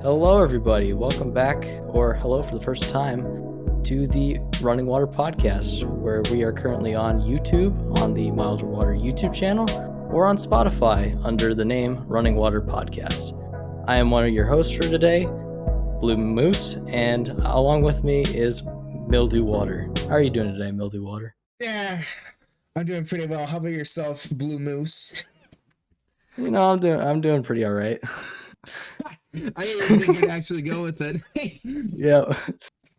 Hello, everybody. Welcome back, or hello for the first time, to the Running Water podcast, where we are currently on YouTube, on the Milderwater YouTube channel, or on Spotify under the name Running Water Podcast. I am one of your hosts for today, Blue Moose, and along with me is Mildewater. How are you doing today, Mildewater? Yeah, I'm doing pretty well. How about yourself, Blue Moose? You know, I'm doing pretty all right. I didn't think you'd actually go with it. Yeah,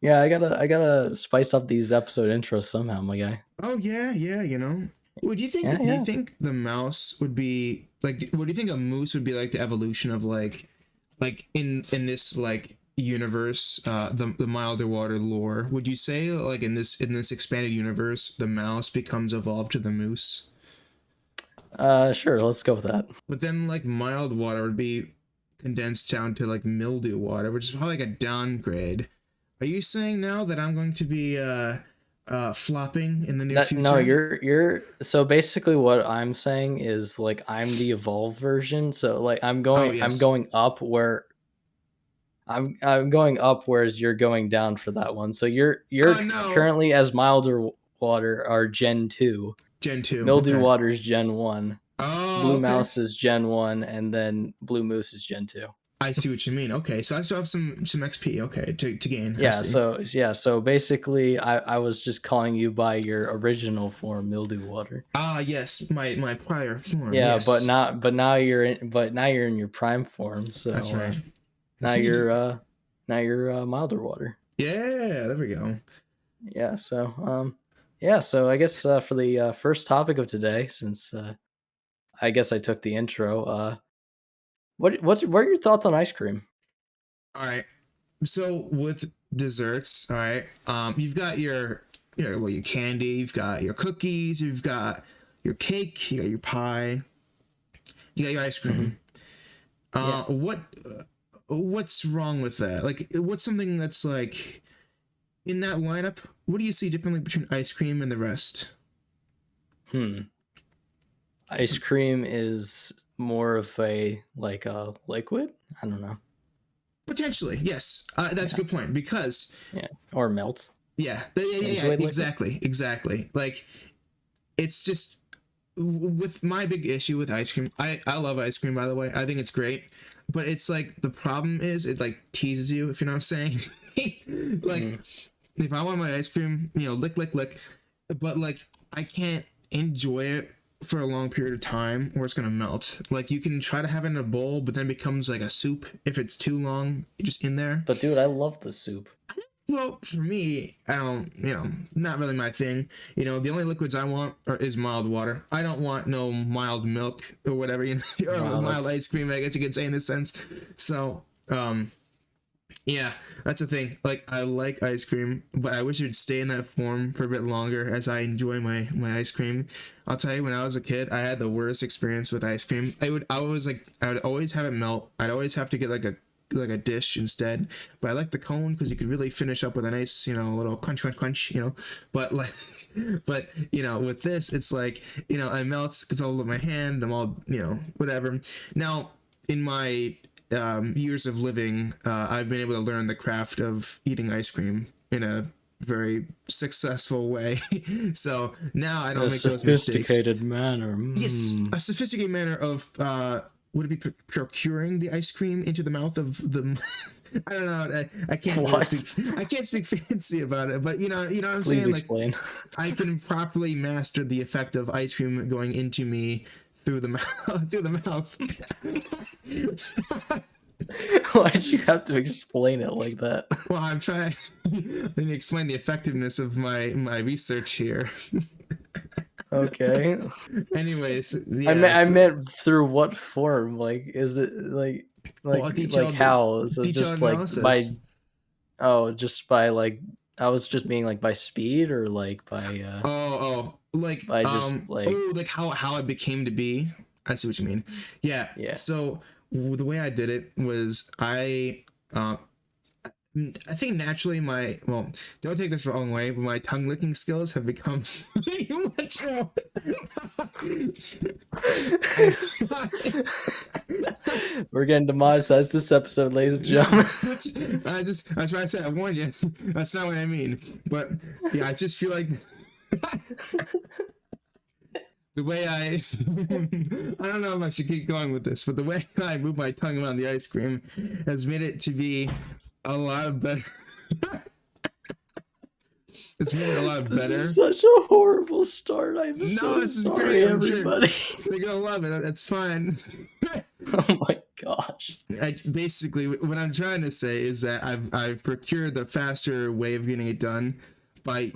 I gotta spice up these episode intros somehow, my guy. Oh yeah, you know. What do you think? Yeah. Do you think the mouse would be like? What do you think a moose would be like? The evolution of like in this like universe, the milder water lore. Would you say like in this expanded universe, the mouse becomes evolved to the moose? Sure, let's go with that. But then like mild water would be condensed down to like mildew water, which is probably like a downgrade. Are you saying now that I'm going to be flopping in the near future? No, you're so basically what I'm saying is like I'm the evolved version. So like I'm going up where I'm going up whereas you're going down for that one. So you're currently as milder water are Gen 2. Gen 2. Mildew water is Gen 1. Oh, Blue Mouse is Gen 1, and then Blue Moose is Gen 2. I see what you mean. Okay, so I still have some XP. Okay, to gain. So basically, I was just calling you by your original form, Mildew Water. Ah, yes, my prior form. Yeah, yes. but now you're in your prime form. So that's right. Now you're milder water. Yeah, there we go. Yeah. So So I guess for the first topic of today, since I guess I took the intro. What are your thoughts on ice cream? All right. So with desserts, all right, you've got your candy, you've got your cookies, you've got your cake, you got your pie, you got your ice cream. What's wrong with that? Like, what's something that's like in that lineup? What do you see differently between ice cream and the rest? Ice cream is more of a liquid. I don't know. Potentially, yes. That's a good point because or melts. Yeah, exactly. Like, it's just with my big issue with ice cream. I love ice cream, by the way. I think it's great, but it's like the problem is it like teases you, if you know what I'm saying. Like, if I want my ice cream, lick, but like I can't enjoy it for a long period of time or it's gonna melt. Like, you can try to have it in a bowl, but then it becomes like a soup if it's too long just in there. But dude, I love the soup. Well, for me, I don't, not really my thing. The only liquids I want is mild water. I don't want no mild milk or whatever, or mild ice cream, I guess you could say in this sense. So, yeah, that's the thing. Like, I like ice cream, but I wish it would stay in that form for a bit longer as I enjoy my ice cream. I'll tell you, when I was a kid, I had the worst experience with ice cream. I would always have it melt. I'd always have to get like a dish instead. But I like the cone because you could really finish up with a nice, little crunch, But like, with this, it's like, it melts because all over my hand. I'm all, whatever. Now, in my years of living, I've been able to learn the craft of eating ice cream in a very successful way. So now I don't make those mistakes. Sophisticated manner. Yes, a sophisticated manner of would it be procuring the ice cream into the mouth of the I don't know. I can't I can't speak fancy about it, but you know what I'm Please saying. Explain. Like, I can properly master the effect of ice cream going into me through the mouth. Why'd you have to explain it like that? Well, I'm trying to explain the effectiveness of my research here. Okay. Anyways, I meant through what form? Like, is it like how? Is it just analysis. Like by? Just by like? I was just being like by speed or like by. Like by just like how it became to be. I see what you mean. Yeah. So the way I did it was I think naturally don't take this the wrong way, but my tongue licking skills have become much more. We're getting demonetized this episode, ladies and gentlemen. That's what I said. I warned you. That's not what I mean. But yeah, I just feel like the way I don't know if I should keep going with this, but the way I move my tongue around the ice cream has made it to be a lot better. It's made it a lot better. This is such a horrible start. I'm so sorry, everybody. Sure they're gonna love it. That's fine. Oh my gosh. Basically, what I'm trying to say is that I've procured the faster way of getting it done by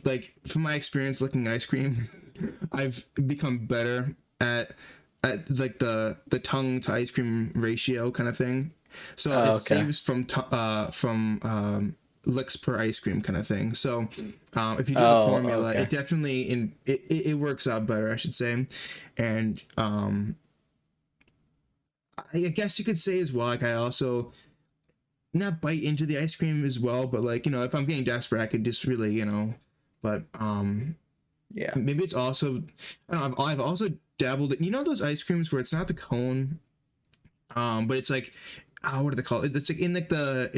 like from my experience looking ice cream. I've become better at like the tongue to ice cream ratio kind of thing. So it saves from licks per ice cream kind of thing. So if you do the formula, it definitely it works out better, I should say. And I guess you could say as well, like I also not bite into the ice cream as well, but like, you know, if I'm getting desperate, I could just really, you know, but yeah, maybe it's also, I don't know, I've also dabbled in, you know, those ice creams where it's not the cone, but it's like, what do they call it? It's like in like the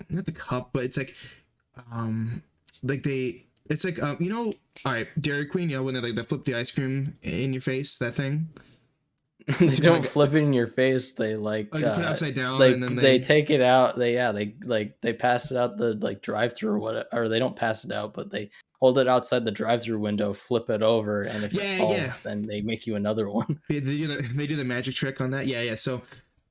not the cup, but it's like it's like you know, all right, Dairy Queen, you know, when they flip the ice cream in your face, that thing. They don't flip it in your face. They like put it upside down, and then they take it out. They pass it out the like drive-through or whatever, or they don't pass it out, but they hold it outside the drive-through window, flip it over, and if it falls, then they make you another one. They do the magic trick on that. Yeah. So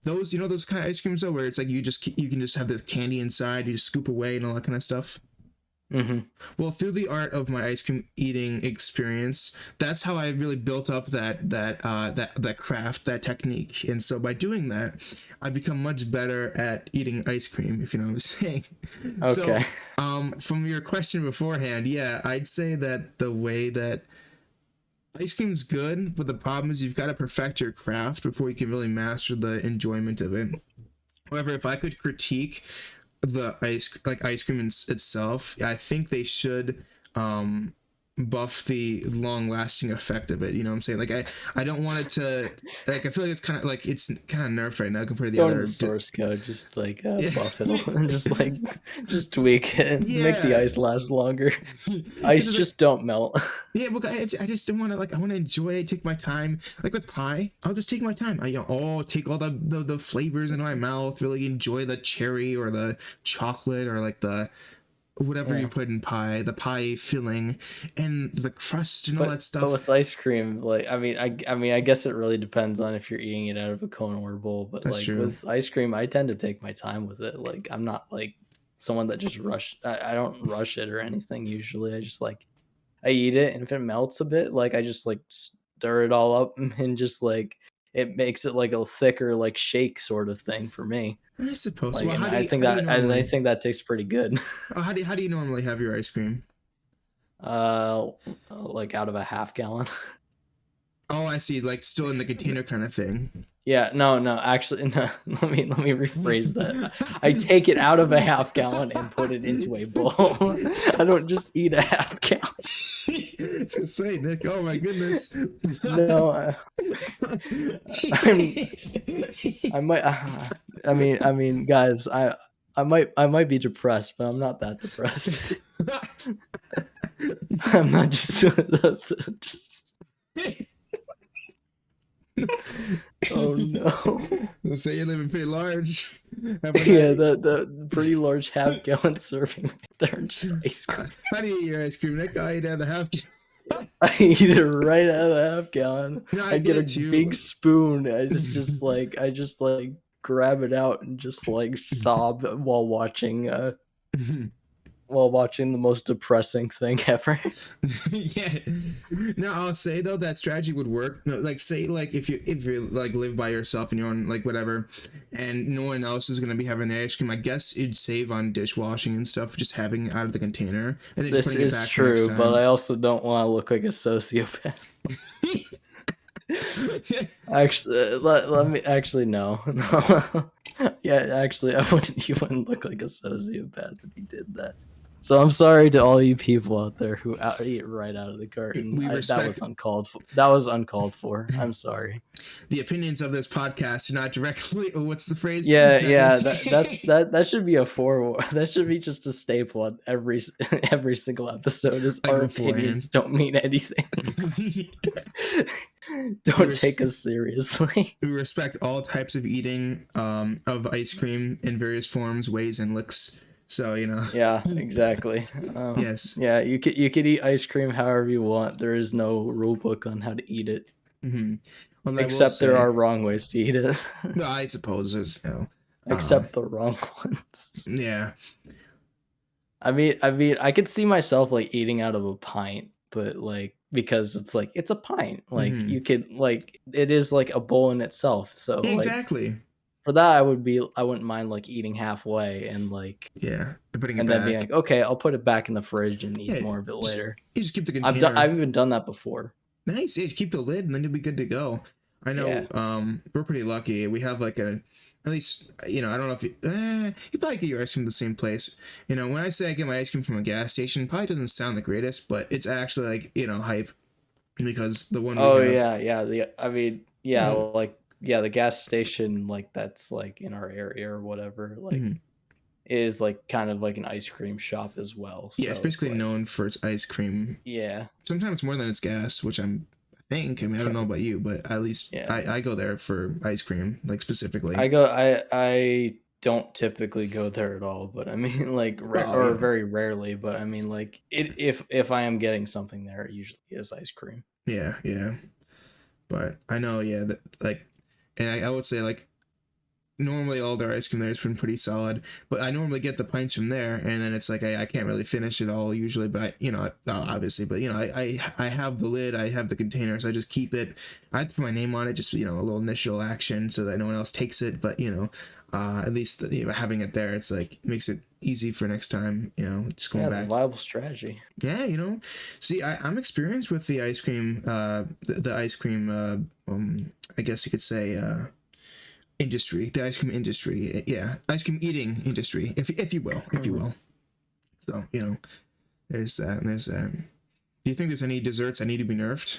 those, you know, those kind of ice creams though, where it's like you can just have the candy inside, you just scoop away and all that kind of stuff. Well, through the art of my ice cream eating experience, that's how I really built up that craft, that technique. And so by doing that, I've become much better at eating ice cream, if you know what I'm saying. Okay. So, from your question beforehand, yeah, I'd say that the way that ice cream's good, but the problem is you've got to perfect your craft before you can really master the enjoyment of it. However, if I could critique the ice cream itself, I think they should buff the long-lasting effect of it. You know what I'm saying? Like I don't want it to, like, I feel like it's kind of nerfed right now compared to the other source code, just like buff it and just tweak it and make the ice last longer. Ice just don't melt. Yeah, but I just don't want to, like, I want to enjoy it, take my time. Like with pie, I'll just take my time. Take all the flavors in my mouth, really enjoy the cherry or the chocolate or like the whatever you put in pie, the pie filling and the crust and all that stuff. But with ice cream, like, I mean, I guess it really depends on if you're eating it out of a cone or a bowl. But that's like true. With ice cream, I tend to take my time with it. Like, I'm not like someone that just I don't rush it or anything. Usually, I just like, I eat it, and if it melts a bit, like I just like stir it all up and just like it makes it like a thicker like shake sort of thing for me. I suppose. Like, well, I think that tastes pretty good. How do you normally have your ice cream? Like out of a half gallon. Oh, I see. Like still in the container kind of thing. Yeah, no, actually, no. Let me rephrase that. I take it out of a half gallon and put it into a bowl. I don't just eat a half gallon. I was gonna say, Nick. Oh my goodness. No, I mean, guys, I might be depressed, but I'm not that depressed. I'm not just. Oh no! So you're living pretty large. Yeah, the pretty large half gallon serving right there, just ice cream. How do you eat your ice cream, Nick? I eat out of the half gallon. I eat it right out of the half gallon. No, I get a big spoon. I just grab it out and just like sob while watching the most depressing thing ever. Yeah. No, I'll say though that strategy would work. No, like say like if you like live by yourself and you're on like whatever, and no one else is gonna be having the ice cream, I guess you'd save on dishwashing and stuff, just having it out of the container. And then this is true, but I also don't want to look like a sociopath. Actually, let me actually no. Yeah, actually, you wouldn't look like a sociopath if you did that. So I'm sorry to all you people out there who eat right out of the carton. We That respect was uncalled for. That was uncalled for. I'm sorry. the opinions of this podcast, not directly. What's the phrase? Yeah. That should be a forward. That should be just a staple on every single episode. Is Like our beforehand. opinions don't mean anything. Don't take us seriously. We respect all types of eating of ice cream in various forms, ways, and looks. So Yeah, exactly. Yes. Yeah, you could eat ice cream however you want. There is no rule book on how to eat it. Mm-hmm. Well, Except there are wrong ways to eat it. No, I suppose there's Except the wrong ones. Yeah. I mean, I could see myself like eating out of a pint, but like because it's a pint. Like you could it is like a bowl in itself. So Yeah, exactly. For that, I wouldn't mind like eating halfway and like putting it and back. then being like, okay, I'll put it back in the fridge and eat more of it later. You just keep the container. I've even done that before. Nice. Yeah, keep the lid and then you'll be good to go. I know. We're pretty lucky. We have like at least I don't know if you probably get your ice cream from the same place. When I say I get my ice cream from a gas station, it probably doesn't sound the greatest, but it's actually like hype because the one. The gas station like that's like in our area or whatever like is like kind of like an ice cream shop as well. So it's basically known for its ice cream. Yeah. Sometimes more than its gas, which I don't know about you, but at least I go there for ice cream, like specifically. I don't typically go there at all, but I mean like very rarely, but I mean like if I am getting something there, it usually is ice cream. Yeah. But I know, that like, and I would say like normally all their ice cream there has been pretty solid, but I normally get the pints from there, and then it's like I can't really finish it all usually, but obviously, but I have the lid, I have the container, so I just keep it. I have to put my name on it, just a little initial action so that no one else takes it, but at least having it there, it's like makes it easy for next time. Just going back. It's a viable strategy. Yeah, see, I'm experienced with the ice cream, the ice cream. I guess you could say industry, the ice cream industry. Yeah, ice cream eating industry, if you will. So there's that. And there's that. Do you think there's any desserts that need to be nerfed?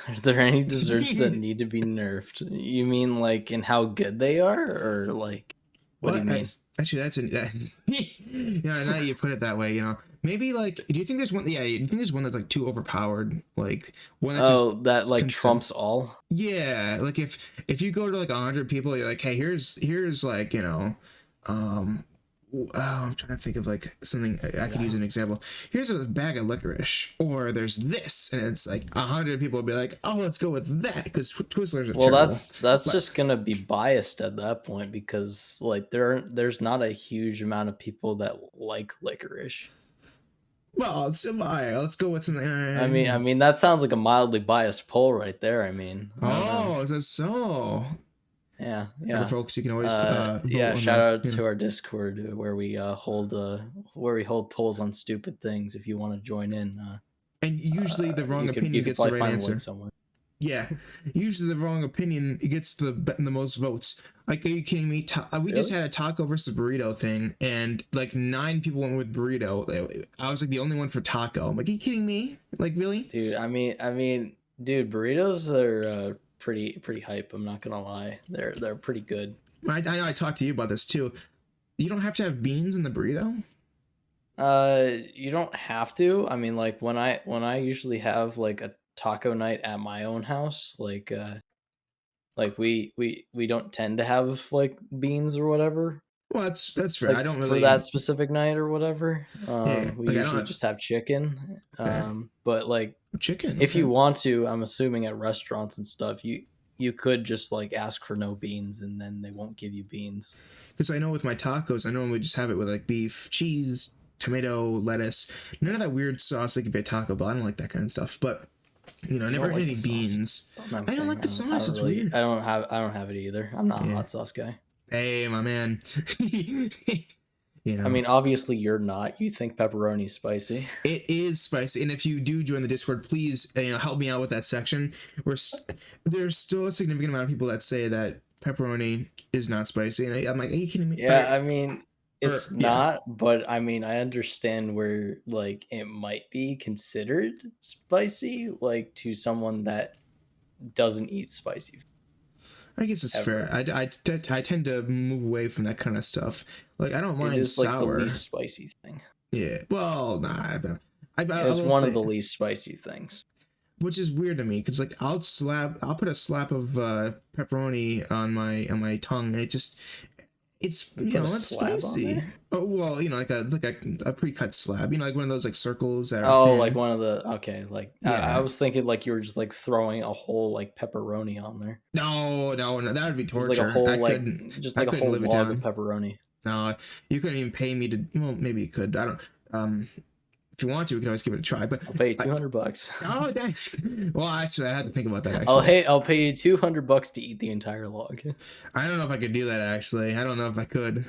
Are there any desserts that need to be nerfed? You mean like in how good they are, or like what do you mean? Actually, now you put it that way, maybe like, do you think there's one? Yeah, do you think there's one that's like too overpowered, like one that's that like trumps all? Yeah, like if you go to like 100 people, you're like, hey, here's like I'm trying to think of like something I could use an example. Here's a bag of licorice, or there's this, and it's like 100 people will be like, oh, let's go with that because Twizzlers are terrible. That's just gonna be biased at that point because like there's not a huge amount of people that like licorice. Well, let's go with something. I mean that sounds like a mildly biased poll right there. I mean. Oh, is that so? Yeah. Folks, you can always shout out to our Discord where we hold polls on stupid things if you want to join in. And usually the wrong opinion gets the right answer. Yeah, usually the wrong opinion gets the most votes. Like, are you kidding me? We just had a taco versus burrito thing, and like 9 people went with burrito. I was like the only one for taco. I'm like, are you kidding me? Like, really? Dude, I mean, burritos are pretty hype. I'm not gonna lie, they're pretty good. I know I talked to you about this too. You don't have to have beans in the burrito. You don't have to. I mean, like when I usually have like a taco night at my own house, like we don't tend to have like beans or whatever. Well, that's fair. Like, I don't really for that specific night or whatever. We usually just have chicken. But like chicken, if you want to, I'm assuming at restaurants and stuff, you could just like ask for no beans and then they won't give you beans. Because I know with my tacos, I normally just have it with like beef, cheese, tomato, lettuce, none of that weird sauce like if you taco Bell. I don't like that kind of stuff. But I never had any beans. I don't like the sauce. It's weird. I don't have it either. I'm not a hot sauce guy. Hey, my man. You know, I mean, obviously you're not. You think pepperoni's spicy. it is spicy, and if you do join the Discord, please help me out with that section. There's still a significant amount of people that say that pepperoni is not spicy, and I'm like, are you kidding me? Yeah, I mean, it's not, but I mean, I understand where like it might be considered spicy, like to someone that doesn't eat spicy. I guess it's Ever. fair. I tend to move away from that kind of stuff. Like I don't mind It is sour. like the least spicy thing. Yeah. Well, nah. It's one of the least spicy things. Which is weird to me because like I'll put a slap of pepperoni on my tongue, and it's it's spicy. Oh well, like a pre-cut slab, like one of those like circles that are thin. Like one of the like yeah. I was thinking like you were just like throwing a whole like pepperoni on there. No, that would be torture. Just like a whole just like a whole log of pepperoni. No, you couldn't even pay me to. Well, maybe you could. I don't. If you want to, we can always give it a try. But I'll pay you $200. Oh, dang. Well, actually, I had to think about that. Actually, I'll pay you $200 to eat the entire log. I don't know if I could do that. Actually, I don't know if I could.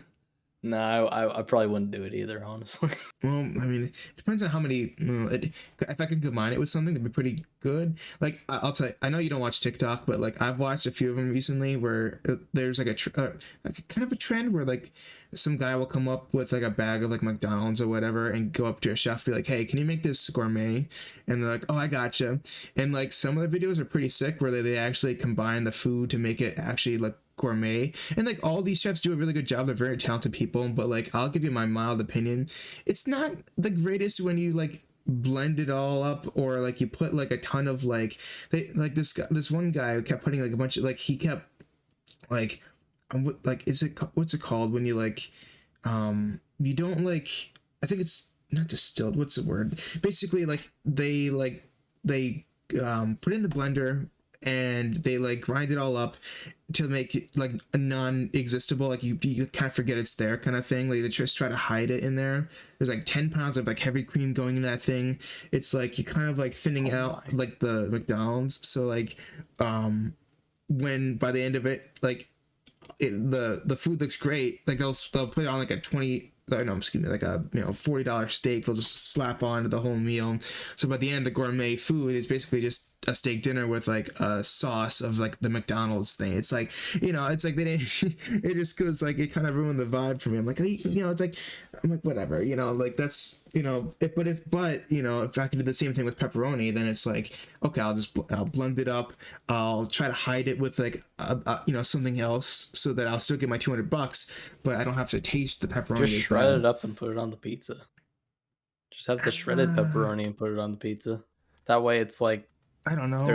No, I probably wouldn't do it either, honestly. Well, I mean, it depends on how many. If I can combine it with something, that'd be pretty good. Like I'll tell you, I know you don't watch TikTok, but like I've watched a few of them recently where there's like like kind of a trend where like some guy will come up with like a bag of like McDonald's or whatever and go up to a chef, be like, hey, can you make this gourmet? And they're like, oh, I gotcha. And like some of the videos are pretty sick where they actually combine the food to make it actually like gourmet, and like all these chefs do a really good job. They're very talented people, but like I'll give you my mild opinion, it's not the greatest when you like blend it all up, or like you put like a ton of like this one guy who kept putting like a bunch of like he kept like what's it called when you like you don't like, I think it's not distilled, what's the word, basically like they put it in the blender and they like grind it all up to make it like a non-existable, like you kind of forget it's there kind of thing. Like they just try to hide it in there. There's like 10 pounds of like heavy cream going in that thing. It's like you kind of like thinning out like the McDonald's. So like when by the end of it, like the food looks great, like they'll put it on like a like a $40 steak they'll just slap onto the whole meal. So by the end, the gourmet food is basically just a steak dinner with like a sauce of like the McDonald's thing. It's like, it's like they didn't it just goes like, it kind of ruined the vibe for me. I'm like, it's like, I'm like, whatever, like that's, if I can do the same thing with pepperoni, then it's like, okay, I'll blend it up, I'll try to hide it with like something else so that I'll still get my $200, but I don't have to taste the pepperoni. Just shred it up and put it on the pizza. Just have the shredded pepperoni and put it on the pizza. That way it's like, I don't know,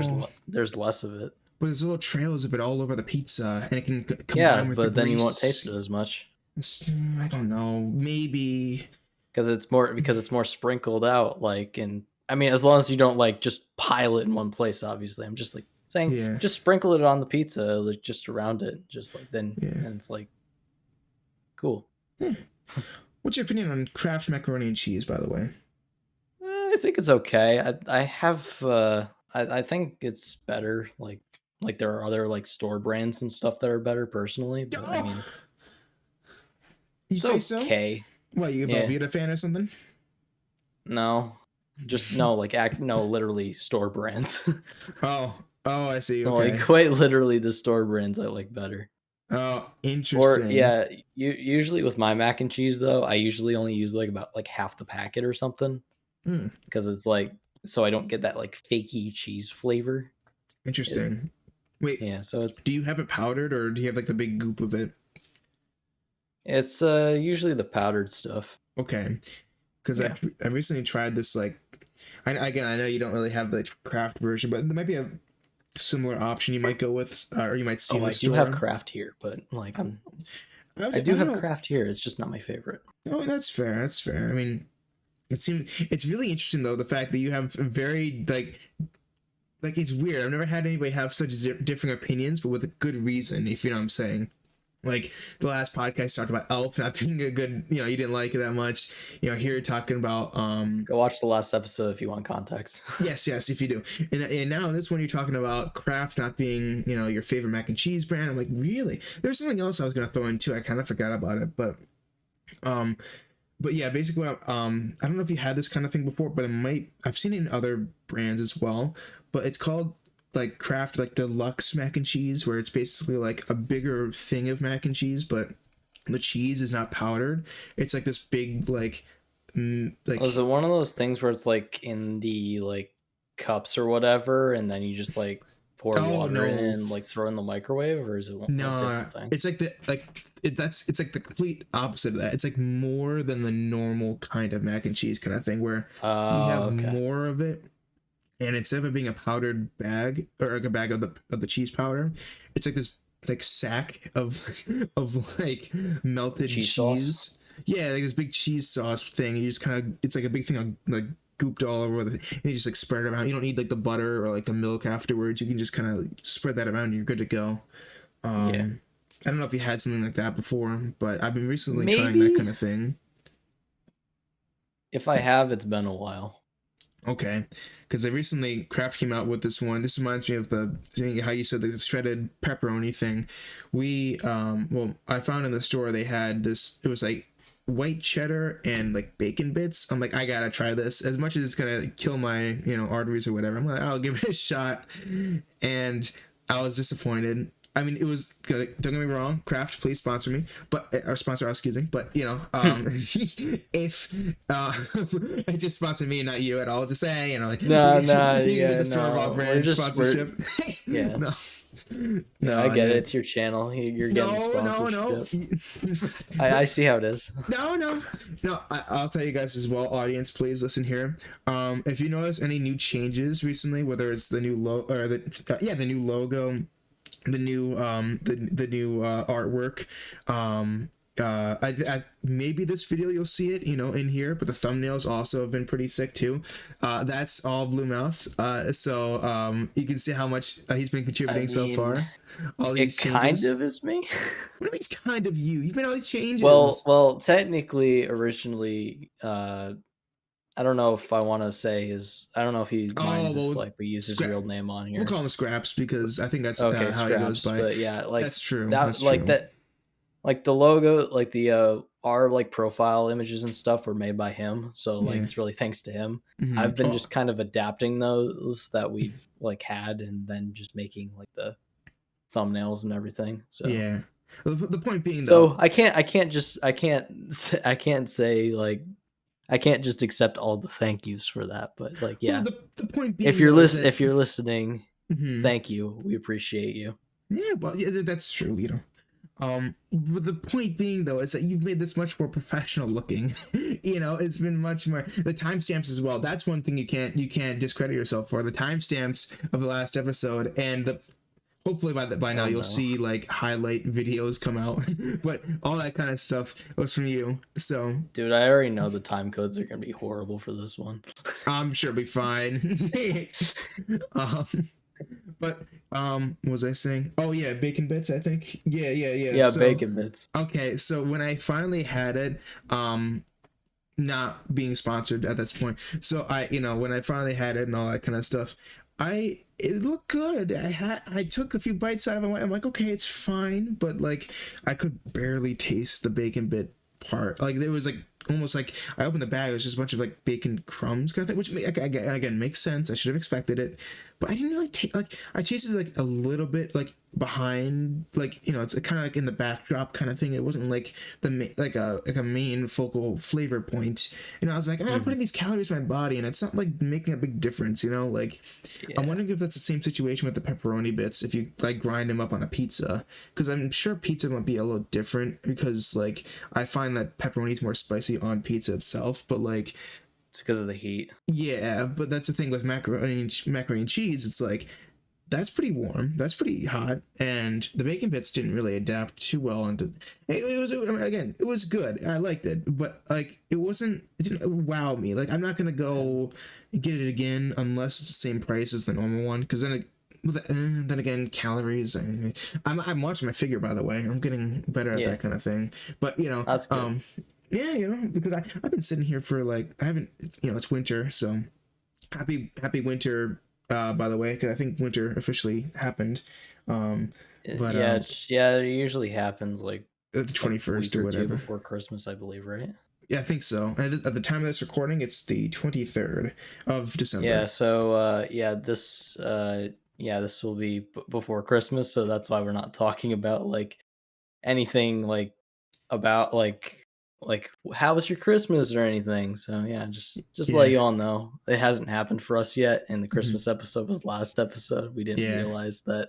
there's less of it. But there's little trails of it all over the pizza, and it can combine with the grease. Then you won't taste it as much. I don't know, maybe because it's more sprinkled out, like, and I mean, as long as you don't like just pile it in one place. Obviously, I'm just like saying, just sprinkle it on the pizza, like just around it, just like then it's like cool. What's your opinion on Kraft macaroni and cheese, by the way? I think it's okay. I think it's better. Like there are other like store brands and stuff that are better personally, but I mean, you say so? Okay. What, you a Velveeta fan or something? No, just no. Literally store brands. Oh, I see. Okay. Like quite literally, the store brands I like better. Oh, interesting. Or usually with my mac and cheese though, I usually only use like about like half the packet or something, because it's like, so I don't get that like fakey cheese flavor. Interesting. Wait. Yeah. So it's. Do you have it powdered, or do you have like the big goop of it? It's usually the powdered stuff. Okay. Because I recently tried this, like, I know you don't really have the Kraft version, but there might be a similar option you might go with, or you might see. I do have Kraft here, but like I do have Kraft here. It's just not my favorite. Oh, that's fair. That's fair. I mean, it's really interesting though, the fact that you have very like it's weird. I've never had anybody have such different opinions, but with a good reason, if you know what I'm saying. Like the last podcast talked about Elf not being a good, you didn't like it that much. Here you're talking about go watch the last episode if you want context. yes, if you do. And now this one you're talking about Kraft not being, your favorite mac and cheese brand. I'm like, really? There's something else I was gonna throw in too. I kind of forgot about it, but Um, but yeah, basically, I don't know if you had this kind of thing before, but I've seen it in other brands as well. But it's called like Kraft like deluxe mac and cheese, where it's basically like a bigger thing of mac and cheese, but the cheese is not powdered. It's like this big Was it one of those things where it's like in the like cups or whatever, and then you just like pour oh water in no. and like throw in the microwave, or is it a No, different thing? it's like it's like the complete opposite of that. It's like more than the normal kind of mac and cheese kind of thing where you Oh, have okay. more of it, and instead of it being a powdered bag or like a bag of the cheese powder, it's like this like sack of of like melted Cheese sauce. cheese. Yeah, like this big cheese sauce thing. You just kind of it's like a big thing of like gooped all over and you just like spread it around. You don't need like the butter or like the milk afterwards. You can just kind of spread that around and you're good to go. Yeah. I don't know if you had something like that before, but I've been recently trying that Maybe kind of thing. if I have, it's been a while. Okay, because I recently Kraft came out with this one. This reminds me of the thing how you said the shredded pepperoni thing. Well, I found in the store they had this. It was like white cheddar and like bacon bits. I'm like, I gotta try this. As much as it's gonna kill my arteries or whatever, I'm like, I'll give it a shot. And I was disappointed. I mean, it was good. Don't get me wrong, Kraft, please sponsor me, but or sponsor us, excuse me. But if it just sponsor me, not you at all, just say like No, no, you can get yeah, the store bought no. brand sponsorship. Yeah. No, No, I no, get it. yeah. It's your channel. You're getting No. sponsorship. I see how it is. No. I'll tell you guys as well, audience. Please listen here. If you notice any new changes recently, whether it's the new logo or the new logo, the new the new artwork, maybe this video you'll see it in here, but the thumbnails also have been pretty sick too. That's all Blue Mouse, so you can see how much he's been contributing so far. All these It kind changes. of is me. What do you mean it's kind of you? You've made all these changes. Well, technically, originally, I don't know if I want to say his. I don't know if he Oh minds if well, like we use his real name on we'll here. call him Skrapz because I think that's Okay, how he goes Skrapz. by. But yeah, like That's true. that, That's true. like the logo, like the our like profile images and stuff were made by him. So like Yeah. it's really thanks to him. Mm-hmm. I've been Oh, just kind of adapting those that we've like had, and then just making like the thumbnails and everything. So yeah. Well, the point being though. so I can't say like I can't just accept all the thank yous for that. But like Well, yeah, the point being though is that. if you're listening, Mhm. thank you. We appreciate you. Yeah, well, yeah, that's true. But the point being though is that you've made this much more professional looking. It's been much more the timestamps as well. That's one thing you can't discredit yourself for. The timestamps of the last episode and the hopefully by now Oh you'll no. see like highlight videos come out, but all that kind of stuff was from you. So Dude, I already know the time codes are gonna be horrible for this one. I'm sure it'll be fine. um, but what was I saying? Oh yeah, bacon bits, I think. Yeah. Yeah, So bacon bits. okay, so when I finally had it, not being sponsored at this point. So when I finally had it and all that kind of stuff, it looked good. I took a few bites out of it. I'm like, okay, it's fine, but like I could barely taste the bacon bit part. Like it was like almost like I opened the bag. It was just a bunch of like bacon crumbs kind of thing, which again makes sense. I should have expected it, but I didn't really take like I tasted like a little bit like behind like it's kind of like in the backdrop kind of thing. It wasn't like like a main focal flavor point. I was like I'm putting these calories in my body and it's not like making a big difference. Like Yeah. I'm wondering if that's the same situation with the pepperoni bits if you like grind them up on a pizza, because I'm sure pizza might be a little different because like I find that pepperoni is more spicy on pizza itself, but like It's because of the heat. yeah, but that's the thing with macaroni and cheese. It's like that's pretty warm, that's pretty hot, and the bacon bits didn't really adapt too well into it. Was again, it was good. I liked it, but like it didn't wow me. Like I'm not gonna go get it again unless it's the same price as the normal one, because then again, calories. I'm watching my figure, by the way. I'm getting better at that kind of thing. But That's good. yeah, because I've been sitting here for like I haven't. It's winter, so happy winter. By the way, because I think winter officially happened. But Yeah, it usually happens like the 21st or whatever. Before Christmas, I believe, right? Yeah, I think so. And at the time of this recording, it's the 23rd of December. Yeah. So this will be before Christmas, so that's why we're not talking about like anything like about like how was your Christmas or anything. So yeah, just let you all know it hasn't happened for us yet, and the Christmas episode was last episode. We didn't realize that.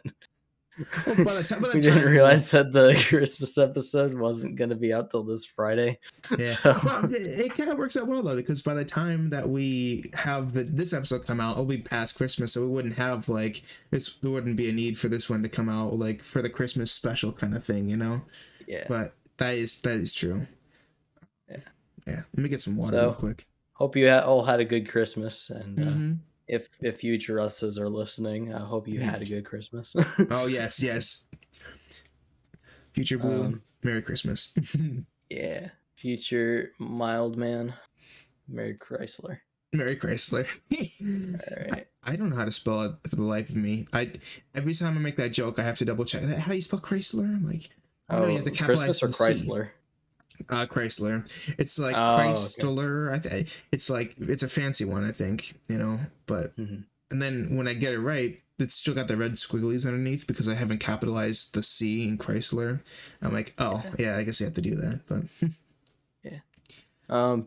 Well, by the time didn't realize that the Christmas episode wasn't going to be out till this Friday. Yeah, so. Well, it kind of works out well though, because by the time that we have this episode come out, it'll be past Christmas, so we wouldn't have like this. There wouldn't be a need for this one to come out like for the Christmas special kind of thing, you know. Yeah. But that is true. Yeah. Let me get some water real quick. Hope you all had a good Christmas, and if future us's are listening, I hope you had a good Christmas. Oh yes. Future Blue, Merry Christmas. Yeah. Future Mild Man, Merry Chrysler. Merry Chrysler. All right. I don't know how to spell it for the life of me. Every time I make that joke, I have to double check. How do you spell Chrysler? I'm like, oh no, you have to capitalize Christmas or Chrysler. Chrysler. It's like Chrysler. Okay. It's like it's a fancy one, I think. You know, but and then when I get it right, it's still got the red squigglies underneath because I haven't capitalized the C in Chrysler. I'm like, oh yeah, I guess you have to do that. But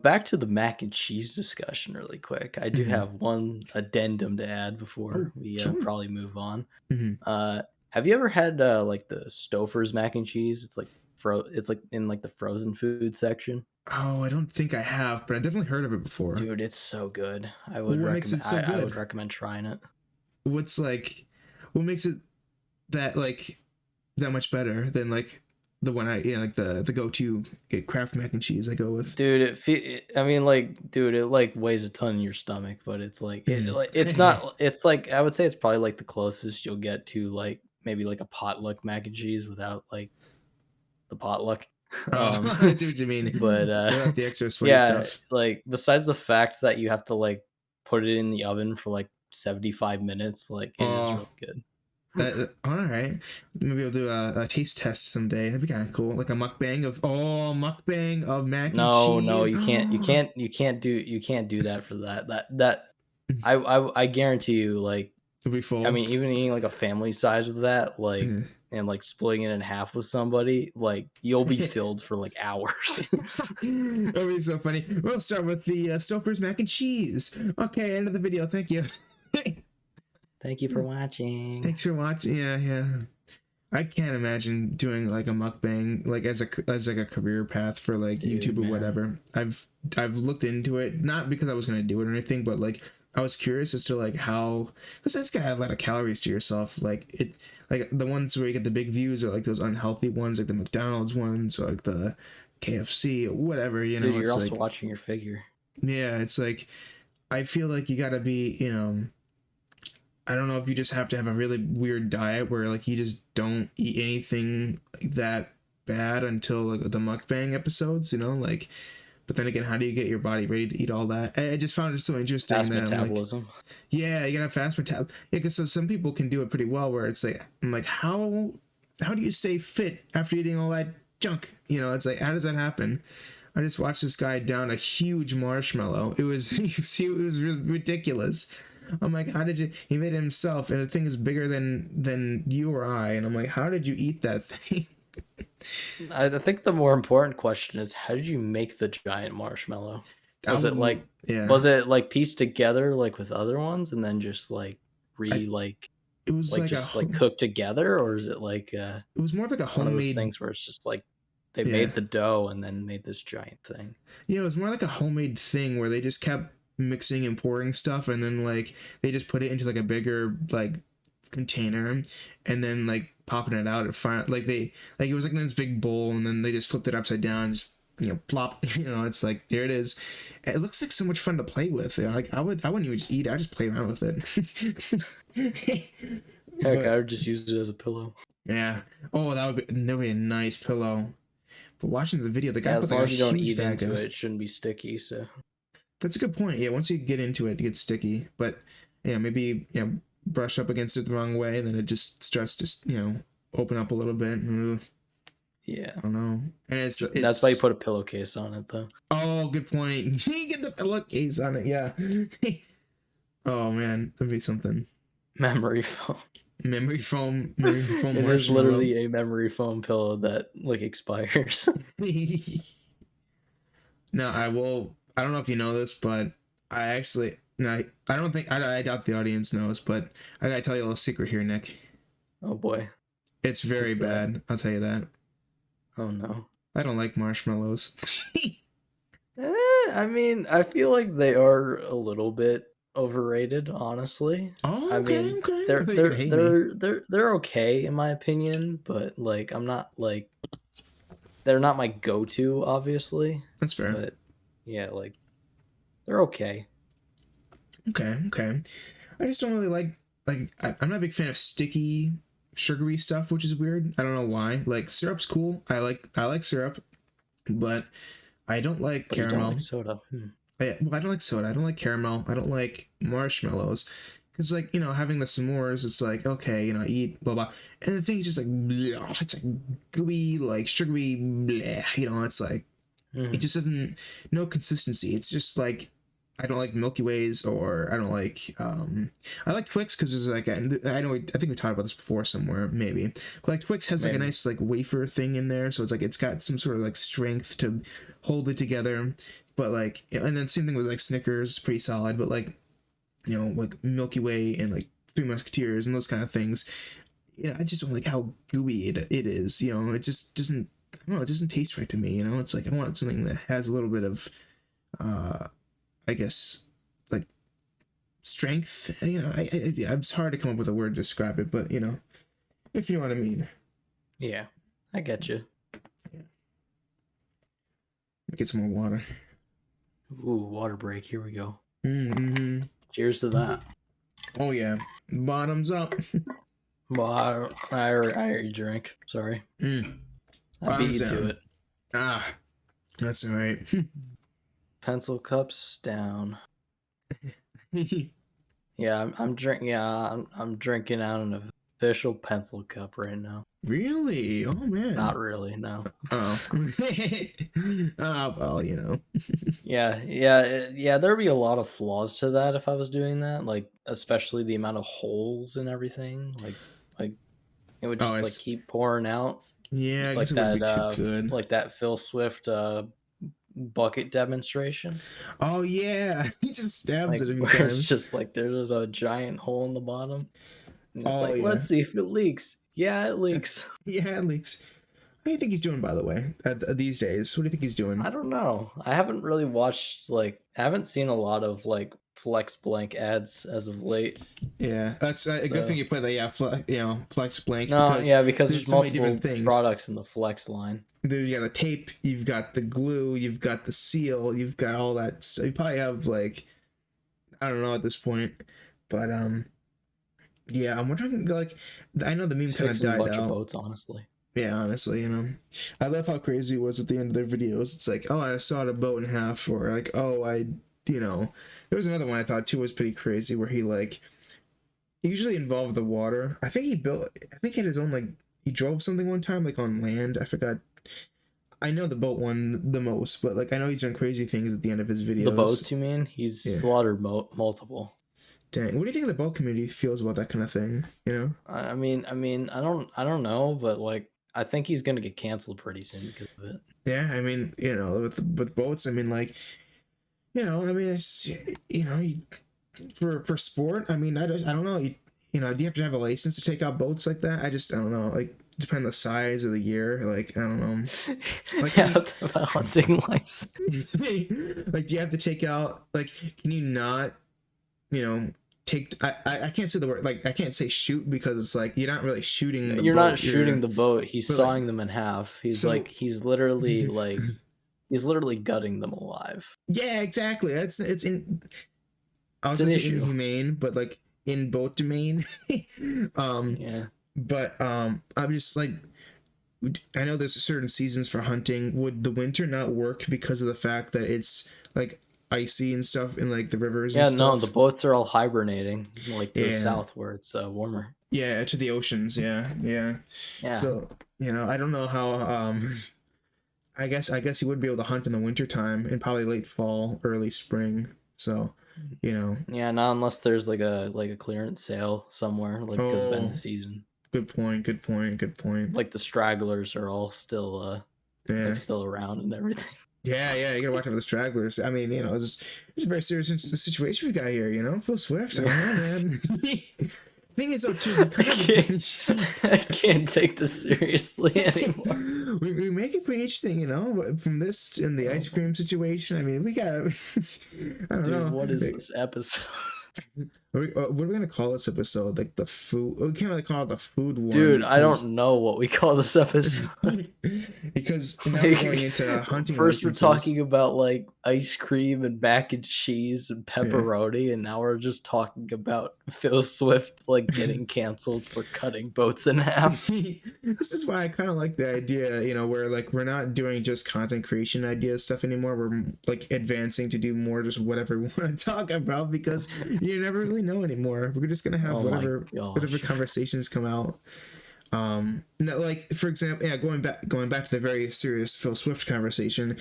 back to the mac and cheese discussion really quick. I do have one addendum to add before we probably move on. Have you ever had like the Stouffer's mac and cheese? It's like it's like in like the frozen food section. Oh, I don't think I have, but I definitely heard of it before. Dude, it's so good. I would recommend it so good? I would recommend trying it. What makes it that much better than like the one like the go-to Kraft mac and cheese I go with? Dude, it like weighs a ton in your stomach, but it's like it's not. It's like I would say it's probably like the closest you'll get to like maybe like a potluck mac and cheese without like the potluck. I see what you mean. But like the extra sweet stuff. Like besides the fact that you have to like put it in the oven for like 75 minutes, like it is really good. All right, maybe we'll do a taste test someday. That'd be kind of cool, like a mukbang of mac and cheese. No, you can't do that for that. I guarantee you, like, it'll be full. I mean, even eating like a family size of that, like, and like splitting it in half with somebody, like, you'll be filled for like hours. That'll be so funny. We'll start with the Stouffer's mac and cheese. Okay, end of the video. Thank you. Thank you for watching. Thanks for watching. Yeah. I can't imagine doing like a mukbang like as like a career path for like YouTube or whatever. I've looked into it, not because I was gonna do it or anything, but like I was curious as to like how, because that's gotta add a lot of calories to yourself. Like the ones where you get the big views are like those unhealthy ones, like the McDonald's ones or like the KFC or whatever. You know, dude, you're also watching your figure. Yeah, it's like I feel like you gotta be, you know. I don't know if you just have to have a really weird diet where like you just don't eat anything that bad until like the mukbang episodes, you know, like. But then again, how do you get your body ready to eat all that? I just found it so interesting. Fast metabolism. Yeah, you gotta have fast metabolism. Yeah, because so some people can do it pretty well. Where it's like, I'm like, how do you stay fit after eating all that junk? You know, it's like, how does that happen? I just watched this guy down a huge marshmallow. It was really ridiculous. I'm like, how did you? He made it himself, and the thing is bigger than you or I. And I'm like, how did you eat that thing? I think the more important question is, how did you make the giant marshmallow? Was it like pieced together like with other ones, and then just like it was like just like cooked together, or is it like it was more like a homemade one of those things where it's just like they made the dough and then made this giant thing? Yeah, it was more like a homemade thing where they just kept mixing and pouring stuff, and then like they just put it into like a bigger like container, and then like popping it out at front, like it was like in this big bowl, and then they just flipped it upside down, and just, you know, plop. You know, it's like, there it is. It looks like so much fun to play with. You know, like I wouldn't even just eat it. I just play around with it. Heck, I would just use it as a pillow. Yeah. Oh, that would be a nice pillow. But watching the video, the guy as long as you don't eat into it, it shouldn't be sticky. So that's a good point. Yeah, once you get into it, it gets sticky. But you know, maybe brush up against it the wrong way, and then it just starts to, you know, open up a little bit. Yeah. I don't know. And it's That's why you put a pillowcase on it, though. Oh, good point. You get the pillowcase on it, yeah. Oh man, that'd be something. Memory foam. Memory foam marshmallow. It is literally a memory foam pillow that like expires. No, I will. I don't know if you know this, but I actually no, I don't think I doubt the audience knows, but I gotta tell you a little secret here, Nick. Oh boy. It's very bad. I'll tell you that. Oh no. I don't like marshmallows. I mean, I feel like they are a little bit overrated, honestly. Oh, I okay, mean, okay. they're okay in my opinion, but like I'm not like they're not my go-to, obviously. That's fair. But yeah, like they're okay. Okay. I just don't really like I'm not a big fan of sticky, sugary stuff, which is weird. I don't know why. Like syrup's cool. I like syrup, but I don't like But caramel. You don't like soda. I don't like soda. I don't like caramel. I don't like marshmallows. Because, like, you know, having the s'mores, it's like, okay, you know, eat, blah, blah. And the thing is just like, blah, it's like gooey, like sugary, blah, you know, it's like, it just doesn't, no consistency. It's just like, I don't like Milky Ways, or I don't like, I like Twix because there's like, I think we talked about this before somewhere, maybe. But like Twix has like a nice like wafer thing in there. So it's like, it's got some sort of like strength to hold it together. But like, and then same thing with like Snickers, pretty solid. But like, you know, like Milky Way and like Three Musketeers and those kind of things. Yeah, I just don't like how gooey it is. You know, it just doesn't. I don't know. It doesn't taste right to me. You know, it's like I want something that has a little bit of, I guess, like strength. You know, it's hard to come up with a word to describe it, but you know, if you know what I mean. Yeah, I get you. Yeah. Get some more water. Ooh, water break. Here we go. Mm-hmm. Cheers to that. Oh yeah, bottoms up. Well, I already drank. Sorry. I beat you to it. Ah, that's all right. Pencil cups down. Yeah, I'm drinking. Yeah, I'm drinking out an official pencil cup right now. Really? Oh man. Not really. No. Oh. Well, you know. Yeah. There'd be a lot of flaws to that if I was doing that. Like, especially the amount of holes and everything. Like it would just like keep pouring out. Yeah, I like guess it that. Would be too good. Like that Phil Swift bucket demonstration. Oh yeah, he just stabs like, it a few times. It's just like there's a giant hole in the bottom. And it's let's see if it leaks. Yeah, it leaks. Yeah, it leaks. What do you think he's doing, by the way, these days? What do you think he's doing? I don't know. I haven't really watched, I haven't seen a lot of, Flex Blank ads as of late. Yeah, that's a good thing you put that, Flex Blank. No, because there's so multiple products in the Flex line. There's the tape, you've got the glue, you've got the seal, you've got all that. So you probably have, I don't know at this point, but, yeah, I'm wondering, I know the meme kind of died out. A bunch of boats, honestly. Yeah, honestly, I love how crazy it was at the end of their videos. It's like, oh, I sawed a boat in half, or like, oh, there was another one I thought too was pretty crazy where he usually involved the water. I think he had his own, he drove something one time, on land. I forgot. I know the boat one the most, but I know he's done crazy things at the end of his videos. The boats, you mean? He's slaughtered multiple. Dang, what do you think the boat community feels about that kind of thing? You know? I mean, I don't know, but I think he's gonna get canceled pretty soon because of it. Yeah, I mean, with boats, I mean, it's, for sport. I mean, I don't know. Do you have to have a license to take out boats like that? I don't know. Depend on the size of the year. I don't know. The hunting license. Do you have to take out? Can you not? Take. I can't say the word. I can't say shoot because it's you're not really shooting. You're not shooting the boat. He's sawing them in half. He's he's literally he's literally gutting them alive. Yeah, exactly. I was gonna say inhumane, but in boat domain. Yeah. But I'm just I know there's certain seasons for hunting. Would the winter not work because of the fact that it's icy and stuff in the rivers? Yeah, and stuff? No, the boats are all hibernating to the south where it's warmer. Yeah, to the oceans. Yeah, yeah. Yeah. So I don't know how. I guess you would be able to hunt in the winter time and probably late fall, early spring. So, you know. Yeah, not unless there's like a clearance sale somewhere, like because of end of Oh, the season. good point. Good point. Good point. Like the stragglers are all still Yeah. like still around and everything. Yeah, yeah, you gotta watch out for the stragglers. I mean, it's a very serious situation we got here. Phil Swift. I don't know, man. Thing is, though, too, I can't take this seriously anymore. we make it pretty interesting, from this and the ice cream situation. I mean, we got. I don't know. Dude, what is this episode? What are we gonna call this episode? Like the food? We can't really call it the food one. Dude, I don't know what we call this episode. Because now we're going into hunting. First, licenses. we're talking about like ice cream and mac and cheese and pepperoni, and now we're just talking about Phil Swift like getting canceled for cutting boats in half. This is why I kind of like the idea, where like we're not doing just content creation idea stuff anymore. We're like advancing to do more just whatever we want to talk about, because you never really know anymore. We're just gonna have whatever conversations come out. No, like for example, yeah, going back to the very serious Phil Swift conversation.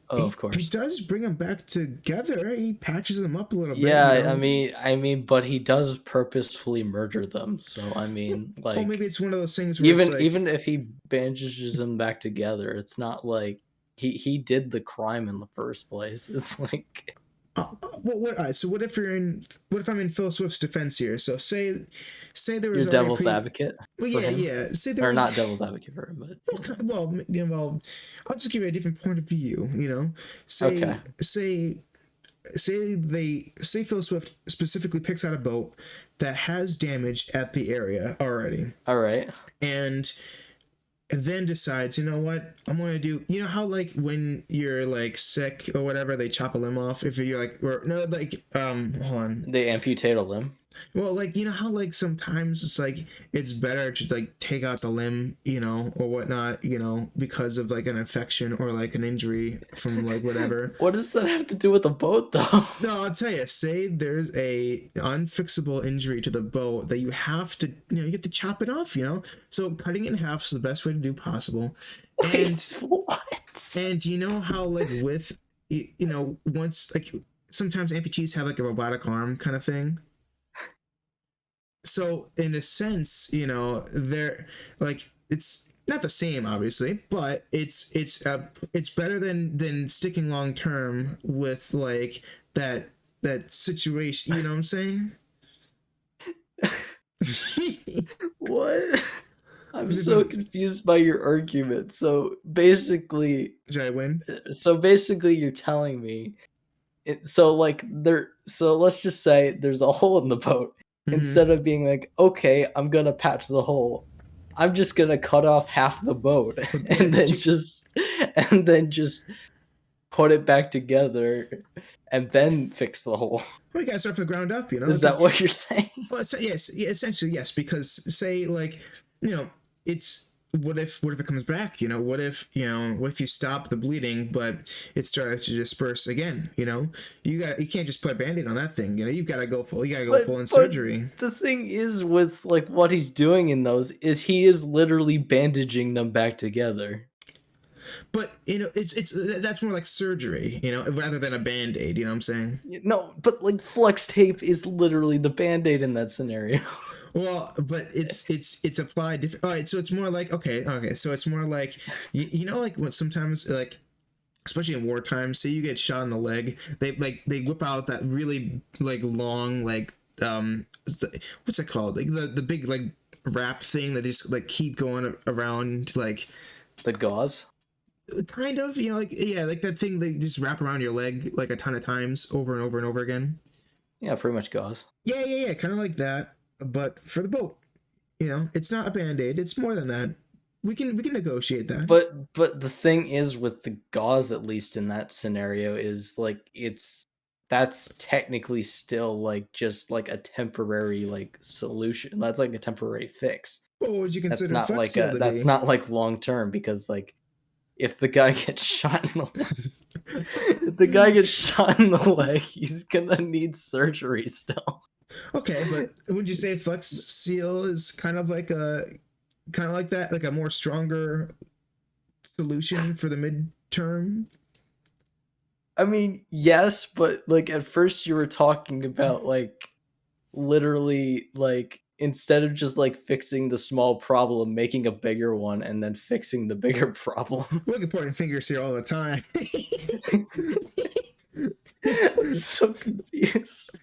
Oh, of course. He does bring them back together. He patches them up a little bit. Yeah, I mean, but he does purposefully murder them. So I mean, like, maybe it's one of those things where even if he bandages them back together, it's not like he did the crime in the first place. It's like. So what if I'm in Phil Swift's defense here? So say there was your devil's advocate. Well, yeah. Say there or was, not devil's advocate for him, but well, I'll just give you a different point of view. Say Phil Swift specifically picks out a boat that has damage at the area already. All right. And then decides, you know what, I'm going to do, how like when you're like sick or whatever, they chop a limb off. If you're like, hold on. They amputate a limb. Well, like, how like sometimes it's like, it's better to like take out the limb, or whatnot, because of like an infection or like an injury from like whatever. What does that have to do with the boat though? No, I'll tell you, say there's a unfixable injury to the boat that you have to, you get to chop it off, so cutting it in half is the best way to do possible. Wait, what? And how like with, once like sometimes amputees have like a robotic arm kind of thing. So in a sense, they're like, it's not the same obviously, but it's better than sticking long term with like that situation, you know what I'm saying? What? I'm so confused by your argument. So basically, did I win? So basically you're telling me so let's just say there's a hole in the boat. Instead of being like, okay, I'm gonna patch the hole, I'm just gonna cut off half the boat and then just put it back together and then fix the hole. Well, you gotta start from the ground up, Is that what you're saying? Well, yes, essentially yes. Because say like, it's what if it comes back? What if you stop the bleeding, but it starts to disperse again? You can't just put a Band-Aid on that thing. You gotta go full in surgery. The thing is with like what he's doing in those is he is literally bandaging them back together. But it's that's more like surgery, rather than a Band-Aid. You know what I'm saying? No, but like flex tape is literally the Band-Aid in that scenario. Well, but it's applied different. All right, so it's more like okay, so it's more like like when sometimes like, especially in wartime, say you get shot in the leg, they whip out that really like long like what's it called, like the big like wrap thing that just like keep going around, like the gauze. Kind of, like that thing they just wrap around your leg like a ton of times over and over and over again. Yeah, pretty much gauze. Yeah, kind of like that. But for the boat, it's not a Band-Aid. It's more than that. We can negotiate that. But the thing is with the gauze, at least in that scenario, is like that's technically still like just like a temporary like solution. That's like a temporary fix. What would you consider that's not like long term, because like if the guy gets shot in the leg, he's gonna need surgery still. Okay, but would you say Flex Seal is kind of like that, like a more stronger solution for the midterm? I mean, yes, but like at first you were talking about like literally like instead of just like fixing the small problem, making a bigger one and then fixing the bigger problem. Look at pointing fingers here all the time. I'm so confused.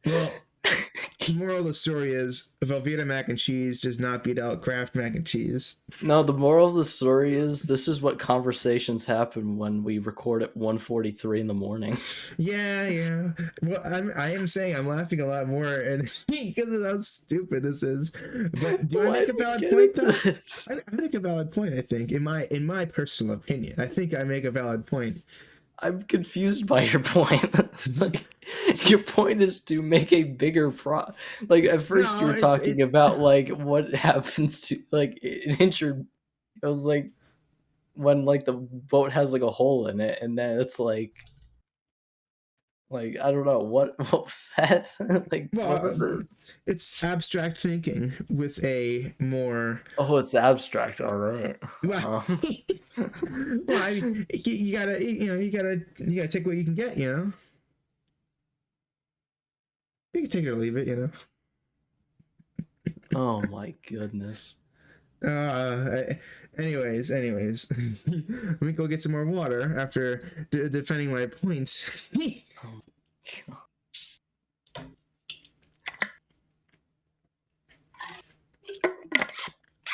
Well, moral of the story is Velveeta mac and cheese does not beat out Kraft mac and cheese. No, the moral of the story is this is what conversations happen when we record at 1:43 in the morning. Yeah. Well, I am saying I'm laughing a lot more, and because of how stupid this is. But do I make a valid point though? I make a valid point. I think in my personal opinion, I think I make a valid point. I'm confused by your point. Like, your point is to make a bigger Like, at first No, you were talking about like what happens to like an injured. It was like when like the boat has like a hole in it, and then it's like I don't know what was that? Like what was it? It's abstract thinking with a more. Oh, it's abstract. All right. Well, well, I mean, you gotta, you gotta take what you can get, you know. You can take it or leave it, you know. Oh my goodness. Anyways, let me go get some more water after defending my points. Oh, God.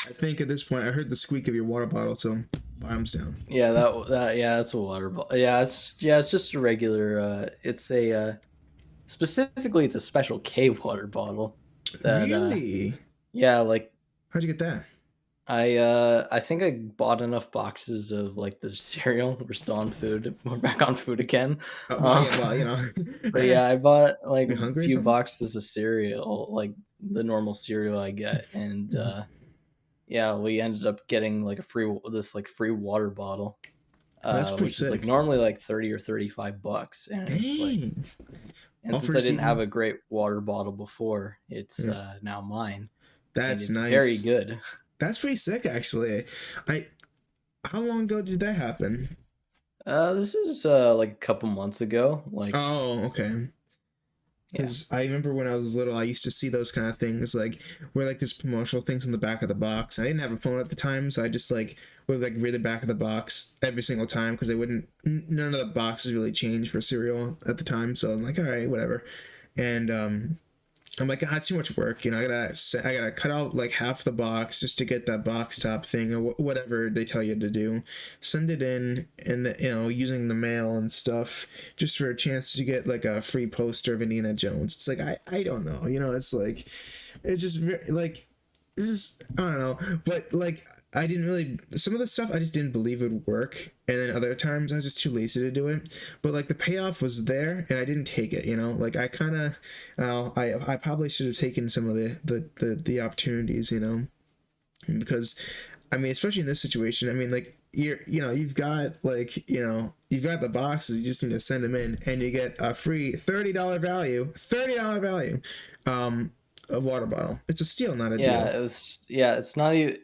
I think at this point I heard the squeak of your water bottle, so bottoms down. Yeah, that's a water bottle. Yeah, it's just a regular. It's a specifically it's a special K water bottle. That Really? yeah, like How'd you get that? I think I bought enough boxes of like the cereal. We're still on food. We're back on food again. Well, you know. But yeah, I bought like You a hungry or few something? boxes of cereal, like the normal cereal I get, and yeah, we ended up getting like this free water bottle, That's pretty which is like sick. normally like 30 or $35, and it's like, Dang. and since I Offers didn't have even. a great water bottle before, it's Yeah. now mine, and That's it's very nice. good. That's pretty sick, actually. I. How long ago did that happen? This is like a couple months ago, like Oh, okay. yeah, Because I remember when I was little, I used to see those kind of things, like where like there's promotional things in the back of the box. I didn't have a phone at the time, so I just like would like read the back of the box every single time because they wouldn't. None of the boxes really changed for cereal at the time, so I'm like, all right, whatever. And I'm like, it's too much work. You know, I gotta cut out like half the box just to get that box top thing or whatever they tell you to do. Send it in, and using the mail and stuff just for a chance to get like a free poster of Indiana Jones. It's like I don't know. You know, it's like it's just like this is I don't know, but like I didn't really some of the stuff I just didn't believe it would work, and then other times I was just too lazy to do it. But like the payoff was there, and I didn't take it. You know, like I kind of, I probably should have taken some of the opportunities. You know, because I mean, especially in this situation, I mean, like you've got you've got the boxes, you just need to send them in, and you get a free $30 value, a water bottle. It's a steal, not a yeah, deal. it's not even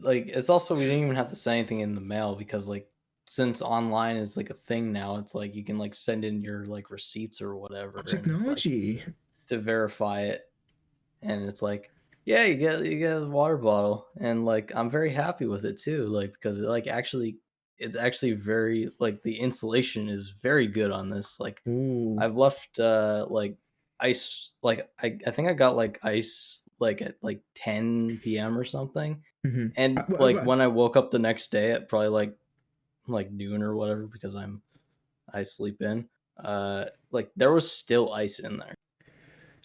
like it's also we didn't even have to send anything in the mail because like since online is like a thing now, it's like you can like send in your like receipts or whatever, and it's like Technology. to verify it, and it's like yeah, you get a water bottle, and like I'm very happy with it too, like because it's actually very like the insulation is very good on this. Like Ooh. I've left like ice like I think I got like ice like at like 10 p.m. or something. Mm-hmm. And like when I woke up the next day at probably like noon or whatever because I sleep in, like there was still ice in there.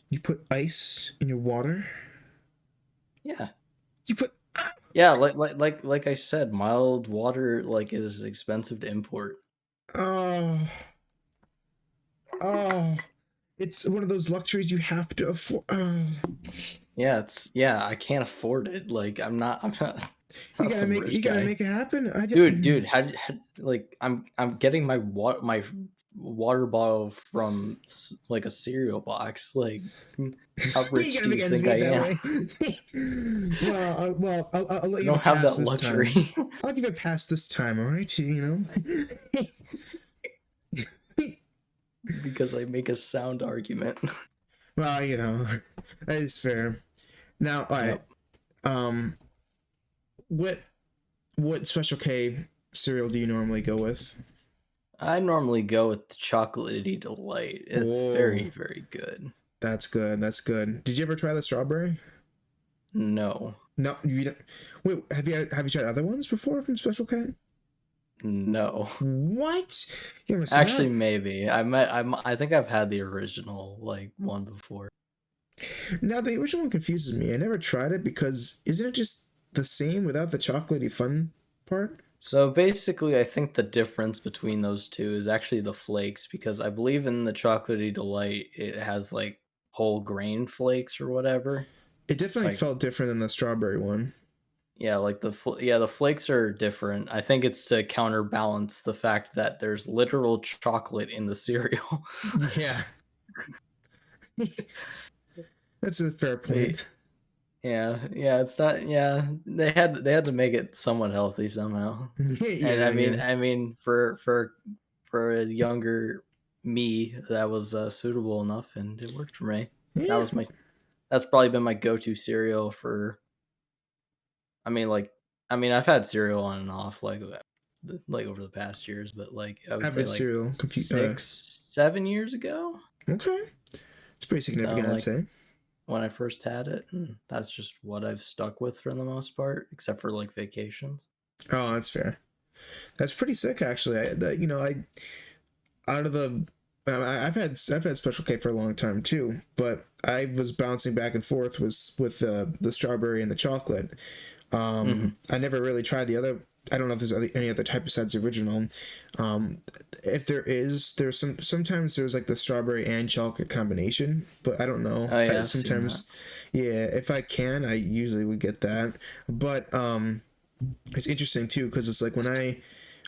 You put ice in your water? Yeah. You put. Yeah, like I said, mild water like is expensive to import. Oh. Oh. It's one of those luxuries you have to afford. Oh. Yeah, I can't afford it. Like I'm not You not gotta some make rich you gotta guy. make it happen. Dude, how like I'm getting my water bottle from like a cereal box. Like, how You rich gotta do you make ends think I meet that am? way. I'll let I you don't have a have pass that this luxury. time. I'll give it a pass this time, all right? You know. Because I make a sound argument. Well, you know, that is fair. Now, all right. Yep. What Special K cereal do you normally go with? I normally go with the chocolatey delight. It's very, Oh, very good. that's good. That's good. Did you ever try the strawberry? No. No, you don't. Wait, have you tried other ones before from Special K? No. What? You're missing Actually, out. maybe. I think I've had the original like one before. Now the original one confuses me. I never tried it because isn't it just the same without the chocolatey fun part? So basically, I think the difference between those two is actually the flakes, because I believe in the chocolatey delight it has like whole grain flakes or whatever. It definitely Like, felt different than the strawberry one. yeah, like the flakes are different. I think it's to counterbalance the fact that there's literal chocolate in the cereal. Yeah, that's a fair Wait, point. yeah, it's not. Yeah, they had to make it somewhat healthy somehow. And Yeah, yeah. I mean, for a younger me, that was suitable enough, and it worked for me. That Yeah, was my. That's probably been my go-to cereal for. I mean, like, I've had cereal on and off like over the past years, but like I would say average like cereal. 6, 7 years ago. Okay, it's pretty So significant, I'd like say. when I first had it, and that's just what I've stuck with for the most part, except for like vacations. Oh, that's fair. That's pretty sick, actually. I out of the I've had Special K for a long time too, but I was bouncing back and forth with the strawberry and the chocolate. Hmm. I never really tried the other. I don't know if there's any other type besides the original. If there is, sometimes there's like the strawberry and chocolate combination, but I don't know. Oh yeah, I I've seen that. sometimes, yeah, if I can, I usually would get that. But it's interesting too because it's like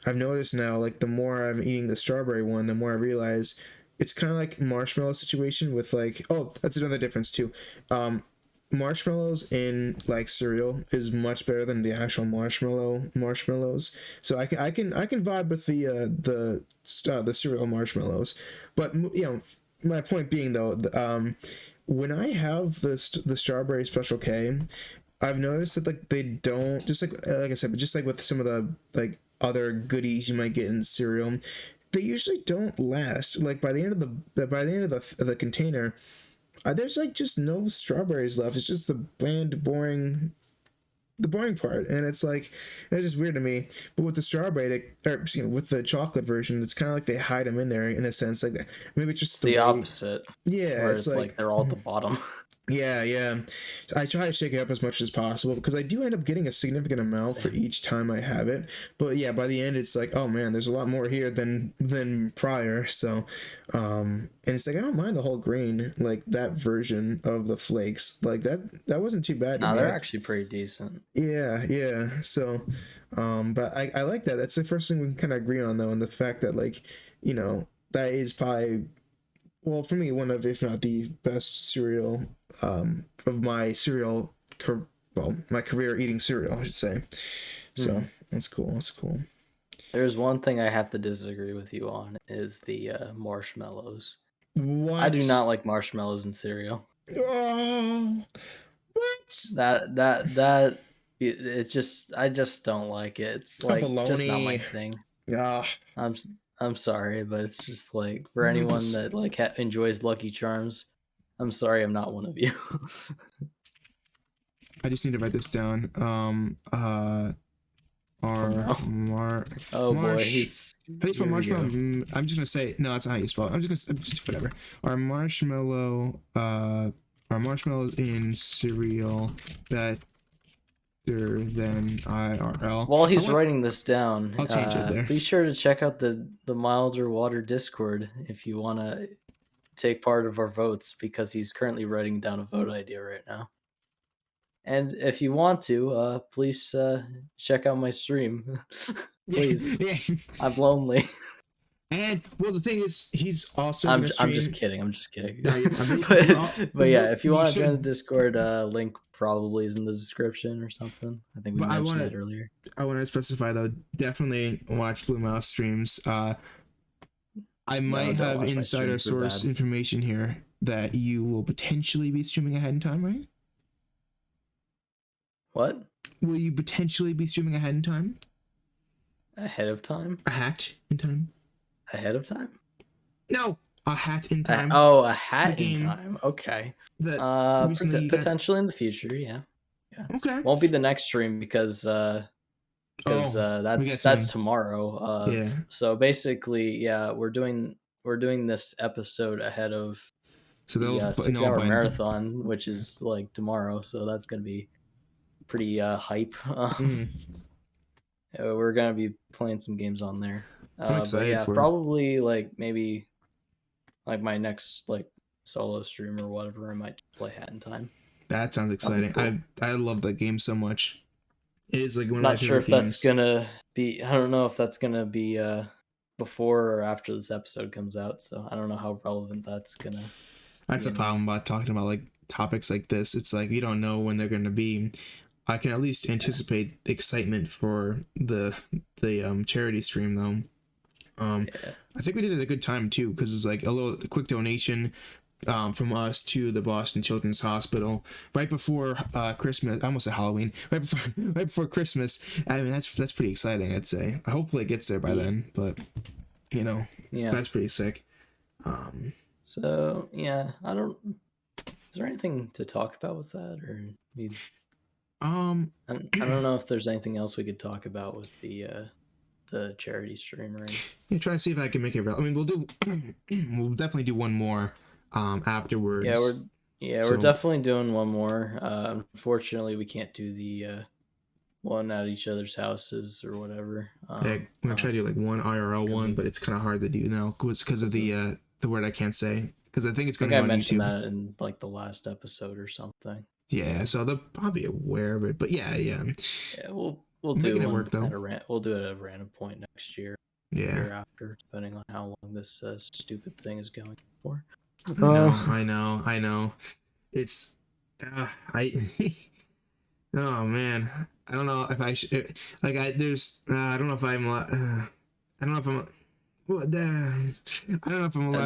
I've noticed now, like the more I'm eating the strawberry one, the more I realize it's kind of like marshmallow situation with like, oh, that's another difference too. Marshmallows in like cereal is much better than the actual marshmallows. So I can vibe with the cereal marshmallows, but you know, my point being though, when I have the strawberry Special K, I've noticed that like they don't, just like I said, but just like with some of the like other goodies you might get in cereal, they usually don't last. Like by the end of the container, there's like just no strawberries left. It's just the bland, the boring part, and it's like it's just weird to me. But with the strawberry, with the chocolate version, it's kind of like they hide them in there in a sense. Like maybe it's It's just the the way. opposite, Yeah, where it's it's like like they're all at the bottom. yeah, yeah. I try to shake it up as much as possible because I do end up getting a significant amount for Same. each time I have it. But yeah, by the end it's like, oh man, there's a lot more here than prior. So, and it's like I don't mind the whole grain, like that version of the flakes, like that wasn't too bad to No, me. they're actually pretty decent. Yeah, yeah. So, but I like that. That's the first thing we can kind of agree on though, and the fact that like, that is probably, well, for me, one of, if not the best cereal, of my my career eating cereal, I should say. So Mhm. that's cool. That's cool. There's one thing I have to disagree with you on is the marshmallows. I do not What? like marshmallows in cereal. Oh, what? It's just I just don't like it. It's A like just not my baloney. thing. Ah, I'm s- I'm sorry, but it's just like for anyone gross. that like enjoys Lucky Charms, I'm sorry I'm not one of you. I just need to write this down. Oh R no. mar Oh boy, marsh. he's How do you spell here we marshmallow? go. I'm just gonna say no. That's not how you spell it. Just whatever. Our marshmallow. Our marshmallows in cereal better than IRL. While he's writing this down, I'll change it there. be sure to check out the Milder Water Discord if you want to take part of our votes, because he's currently writing down a vote idea right now. And if you want to, please check out my stream. Yeah, Please, yeah. I'm lonely. And well, the thing is, he's also I'm gonna stream. just kidding. I'm just kidding. No, but yeah, if you want to should. join the Discord, link probably is in the description or something. I think we But mentioned that earlier. I want to specify though. Definitely watch Blue Mouse streams. I might have insider source information here that you will potentially be streaming ahead in time, right? What? Will you potentially be streaming ahead in time? Ahead of time? A hat in time? Ahead of time? No, a hat in time. A hat in time. Okay. Potentially in the future, yeah. Okay. Won't be the next stream because that's tomorrow. Yeah. So basically, yeah, we're doing this episode ahead of the 6-hour marathon, which is like tomorrow. So that's gonna be pretty hype. We're gonna be playing some games on there. I'm excited for probably like maybe like my next like solo stream or whatever. I might play Hat in Time. That sounds exciting. Cool. I love that game so much. It is like one of my favorite games. Not sure if that's gonna be. I don't know if that's gonna be before or after this episode comes out. So I don't know how relevant that's gonna. That's the problem about talking about like topics like this. It's like you don't know when they're gonna be. I can at least anticipate excitement for the charity stream though. I think we did it at a good time too, because it's like a quick donation from us to the Boston Children's Hospital right before Christmas. I almost said Halloween. Right before Christmas. I mean, that's pretty exciting, I'd say. Hopefully it gets there by then, but you know, that's pretty sick. So yeah, I don't. Is there anything to talk about with that, or I don't know if there's anything else we could talk about with the charity stream or anything. Yeah, try to see if I can make it. I mean, we'll definitely do one more afterwards. We're definitely doing one more. Unfortunately, we can't do the one at each other's houses or whatever. I'm gonna try to do like one IRL one, but it's kind of hard to do now because of the word I can't say, because I think it's gonna go on YouTube. I mentioned that in like the last episode or something. Yeah, so they'll probably be aware of it, but yeah. We'll do it work though. We'll do it at a random point next year. Yeah. Year after, depending on how long this stupid thing is going for. I know. It's oh man, I don't know if I should. Like I don't know if I'm allowed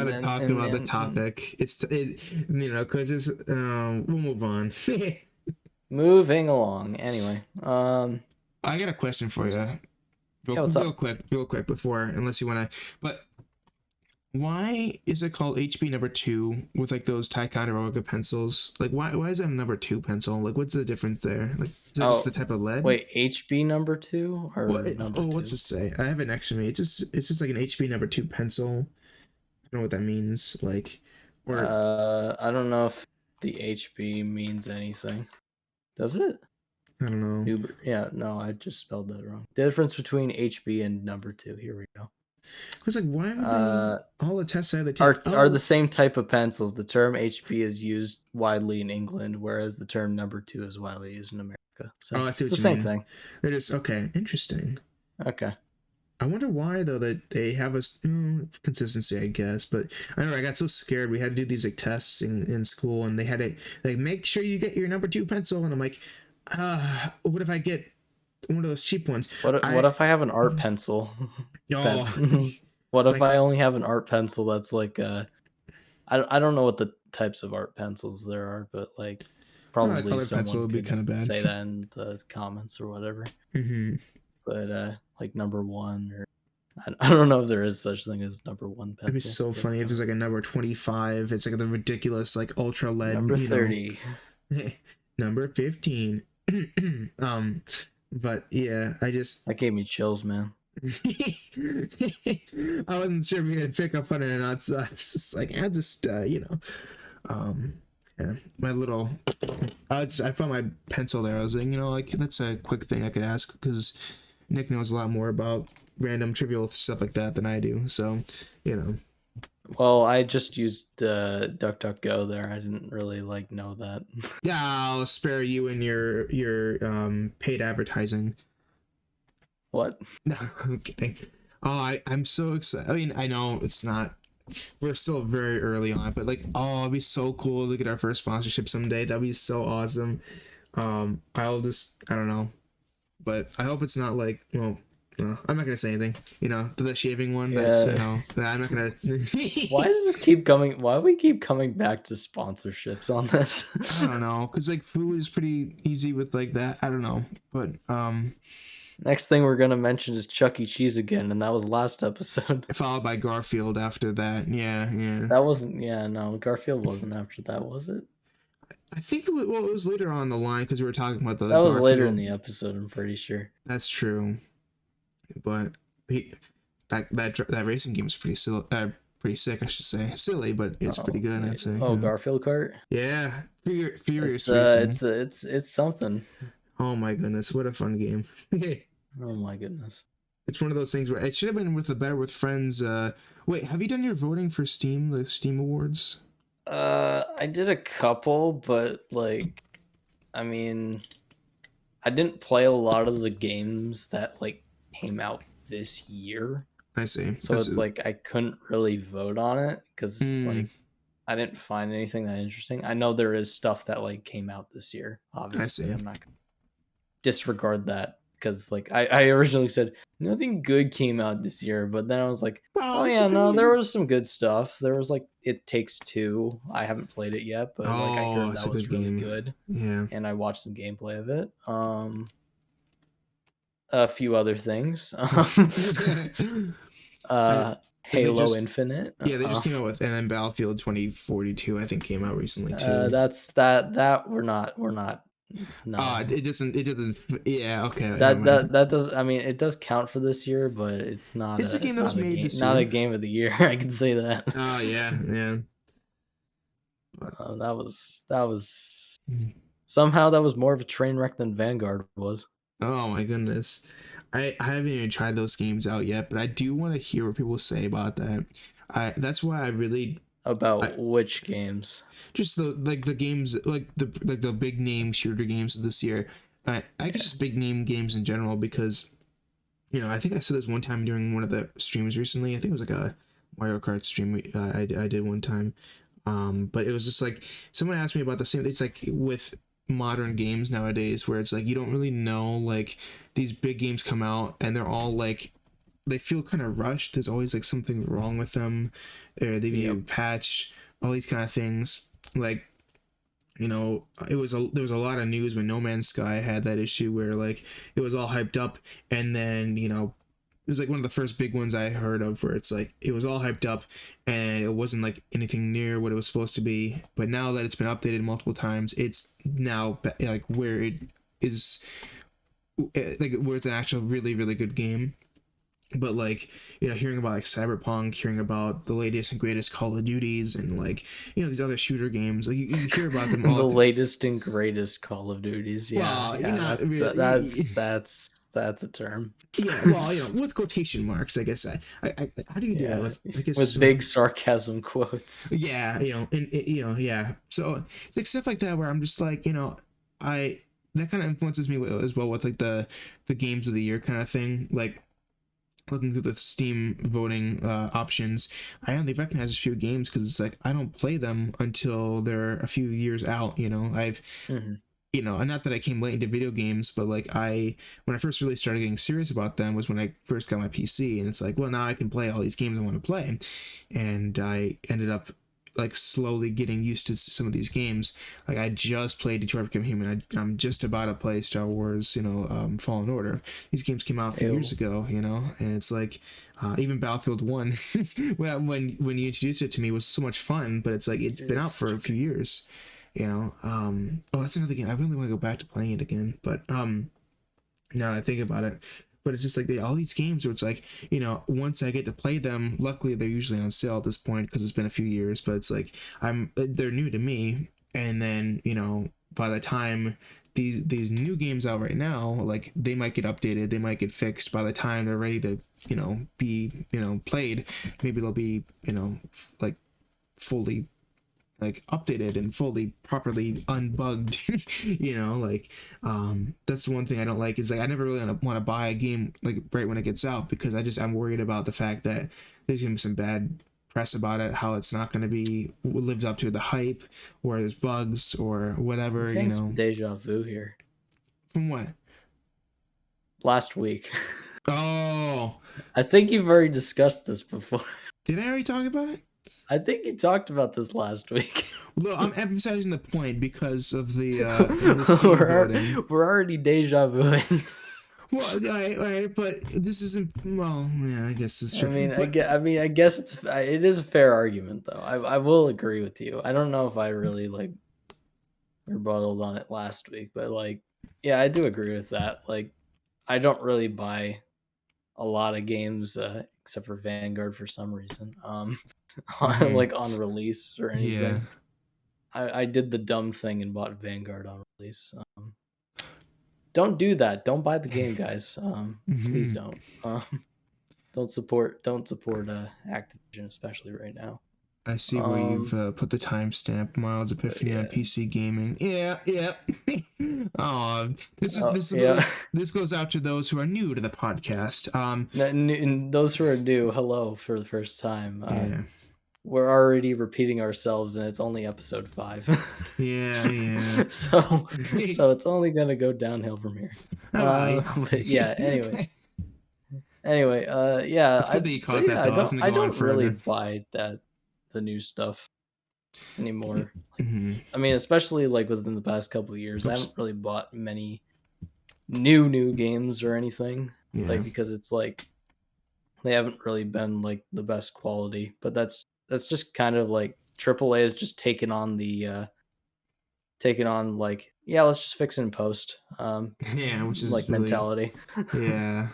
to talk about the topic. Because it's we'll move on. Moving along. Anyway, I got a question for you. Real quick before, unless you want to. But why is it called HB number 2 with like those Ticonderoga pencils? Like why is that a number 2 pencil? Like what's the difference there? Like is that just the type of lead? Wait, HB number 2 or number 2? What's it say? I have it next to me. It's just like an HB number 2 pencil. I don't know what that means. Like, or I don't know if the HB means anything. Does it? I don't know. No, I just spelled that wrong. The difference between HB and number 2. Here we go. It's like, why would all the tests are the same type of pencils. The term HB is used widely in England, whereas the term number 2 is widely used in America. So I see it's the same thing. They're just okay. Interesting. Okay. I wonder why though that they have a consistency, I guess. But I remember I got so scared. We had to do these like tests in school, and they had to like make sure you get your number 2 pencil, and I'm like, what if I get one of those cheap ones? What if I have an art pencil? What if I only have an art pencil that's like I don't know what the types of art pencils there are, but like probably someone would be kind of bad. Say that in the comments or whatever. Mm-hmm. But like number 1 or I don't know if there is such thing as number 1 pencil. It'd be so funny if there's like a number 25. It's like the ridiculous like ultra lead. Number 30. Number 15. But yeah, that gave me chills, man. I wasn't sure if you had pick up on it or not, so I was just like, my little I found my pencil there. I was like, like that's a quick thing I could ask, because Nick knows a lot more about random trivial stuff like that than I do, so Well, I just used DuckDuckGo there. I didn't really know that. Yeah, I'll spare you and your paid advertising. What? No, I'm kidding. Oh, I'm so excited. I mean, I know it's not. We're still very early on, but like, oh, it'd be so cool to get our first sponsorship someday. That'd be so awesome. I don't know, but I hope it's not like, well, no, I'm not gonna say anything. You know, the shaving one. That's, you Yeah. know, I'm not gonna. Why does this keep coming? Why do we keep coming back to sponsorships on this? I don't know, cause like food is pretty easy with like that. I don't know, but Next thing we're gonna mention is Chuck E. Cheese again, and that was last episode. followed by Garfield after that. Yeah, yeah. That wasn't. Yeah, no, Garfield wasn't after that, was it? I think it was later on the line because we were talking about the That was later in Garfield. the episode. I'm pretty sure. That's true, but that racing game is pretty silly. Pretty sick, I should say. Silly, but it's pretty good. I'd say. Oh, Yeah. Garfield Kart. Yeah, Furious It's Racing. it's something. Oh my goodness, what a fun game! Oh my goodness. It's one of those things where it should have been with the Better with Friends. Wait, have you done your voting for Steam, the Steam Awards? I did a couple, but like, I mean, I didn't play a lot of the games that like came out this year. I see. So it's like I couldn't really vote on it because like Mm, I didn't find anything that interesting. I know there is stuff that like came out this year. I Obviously, see. I'm not gonna disregard that because like I originally said nothing good came out this year, but then I was like, Well, oh it's yeah, no, there opinion. was some good stuff. There was like It Takes Two. I haven't played it yet, but like I Oh, heard it's that a was good really game. good, Yeah. and I watched some gameplay of it. A few other things. I they Halo just Infinite. yeah they just came out with, and then Battlefield 2042 I think came out recently too. That's that we're not no. It doesn't yeah, okay, never That mind. that that does I mean it does count for this year, but it's It's a game that was made this not a year. game of the year. I can say that. Oh yeah, yeah. That was Mm. somehow that was more of a train wreck than Vanguard was. Oh my goodness. I haven't even tried those games out yet, but I do want to hear what people say about that. That's why I really I About which games? just the games like the big name shooter games of this year. I guess just big name games in general because I think I said this one time during one of the streams recently. I think it was like a Mario Kart stream I did one time. But it was just like someone asked me about the same. It's like with modern games nowadays where it's like you don't really know, like these big games come out and they're all like they feel kind of rushed. There's always like something wrong with them, or they need a patch, all these kind of things. Like there was a lot of news when No Man's Sky had that issue where like it was all hyped up, and then it was like one of the first big ones I heard of where it's like it was all hyped up and it wasn't like anything near what it was supposed to be. But now that it's been updated multiple times, it's now like where it is, like where it's an actual really really good game. But like hearing about like Cyberpunk, hearing about the latest and greatest Call of Duties, and like these other shooter games, like you hear about them all The at the, latest and greatest Call of Duties. Yeah, well, yeah, that's really, that's a term. yeah, well, with quotation marks, I guess. How do you do that Yeah, with, I guess, with big sarcasm quotes. yeah, and yeah. So it's like stuff like that where I'm just like, I that kind of influences me as well with like the games of the year kind of thing. Like looking through the Steam voting options, I only recognize a few games because it's like I don't play them until they're a few years out. I've Mhm. and not that I came late into video games, but like when I first really started getting serious about them was when I first got my PC, and it's like, well, now I can play all these games I want to play, and I ended up like slowly getting used to some of these games. Like I just played Detroit Become Human. I'm just about to play Star Wars, Fallen Order. These games came out a few years ago, and it's like even Battlefield 1, well, when you introduced it to me, was so much fun, but it's like it's been out for a few years. Oh, that's another game I really want to go back to playing it again, but now I think about it, but it's just like all these games where it's like once I get to play them, luckily they're usually on sale at this point because it's been a few years, but it's like they're new to me, and then by the time these new games out right now, like they might get updated, they might get fixed by the time they're ready to be played. Maybe they'll be like fully like updated and fully properly unbugged. You know, like that's the one thing I don't like is like I never really want to buy a game like right when it gets out because I'm worried about the fact that there's gonna be some bad press about it, how it's not gonna be lived up to the hype, or there's bugs or whatever. You know, deja vu here. From what? Last week. Oh, I think you've already discussed this before. Did I already talk about it? I think you talked about this last week. Look, I'm emphasizing the point because of the we're already deja vuing. Well, all right, but this isn't. Well, yeah, I guess it's true. I guess it is a fair argument, though. I will agree with you. I don't know if I really like rebutted on it last week, but like, yeah, I do agree with that. Like, I don't really buy a lot of games except for Vanguard for some reason. Like on release or anything. Yeah. I did the dumb thing and bought Vanguard on release. Don't do that. Don't buy the game, guys. Please don't. Don't support Activision, especially right now. I see where you've put the timestamp. Miles Epiphany on PC Gaming. Yeah. Oh, this goes out to those who are new to the podcast. And those who are new, hello for the first time. We're already repeating ourselves, and it's only episode 5. Yeah. So it's only gonna go downhill from here. But yeah. Anyway. Yeah. It's good that you caught that. I don't really buy the new stuff anymore. I mean, especially like within the past couple of years, I haven't really bought many new games or anything. Like because it's like they haven't really been like the best quality. But that's just kind of like AAA is just taking on like, yeah, let's just fix it in post. Which is like really, mentality. Yeah.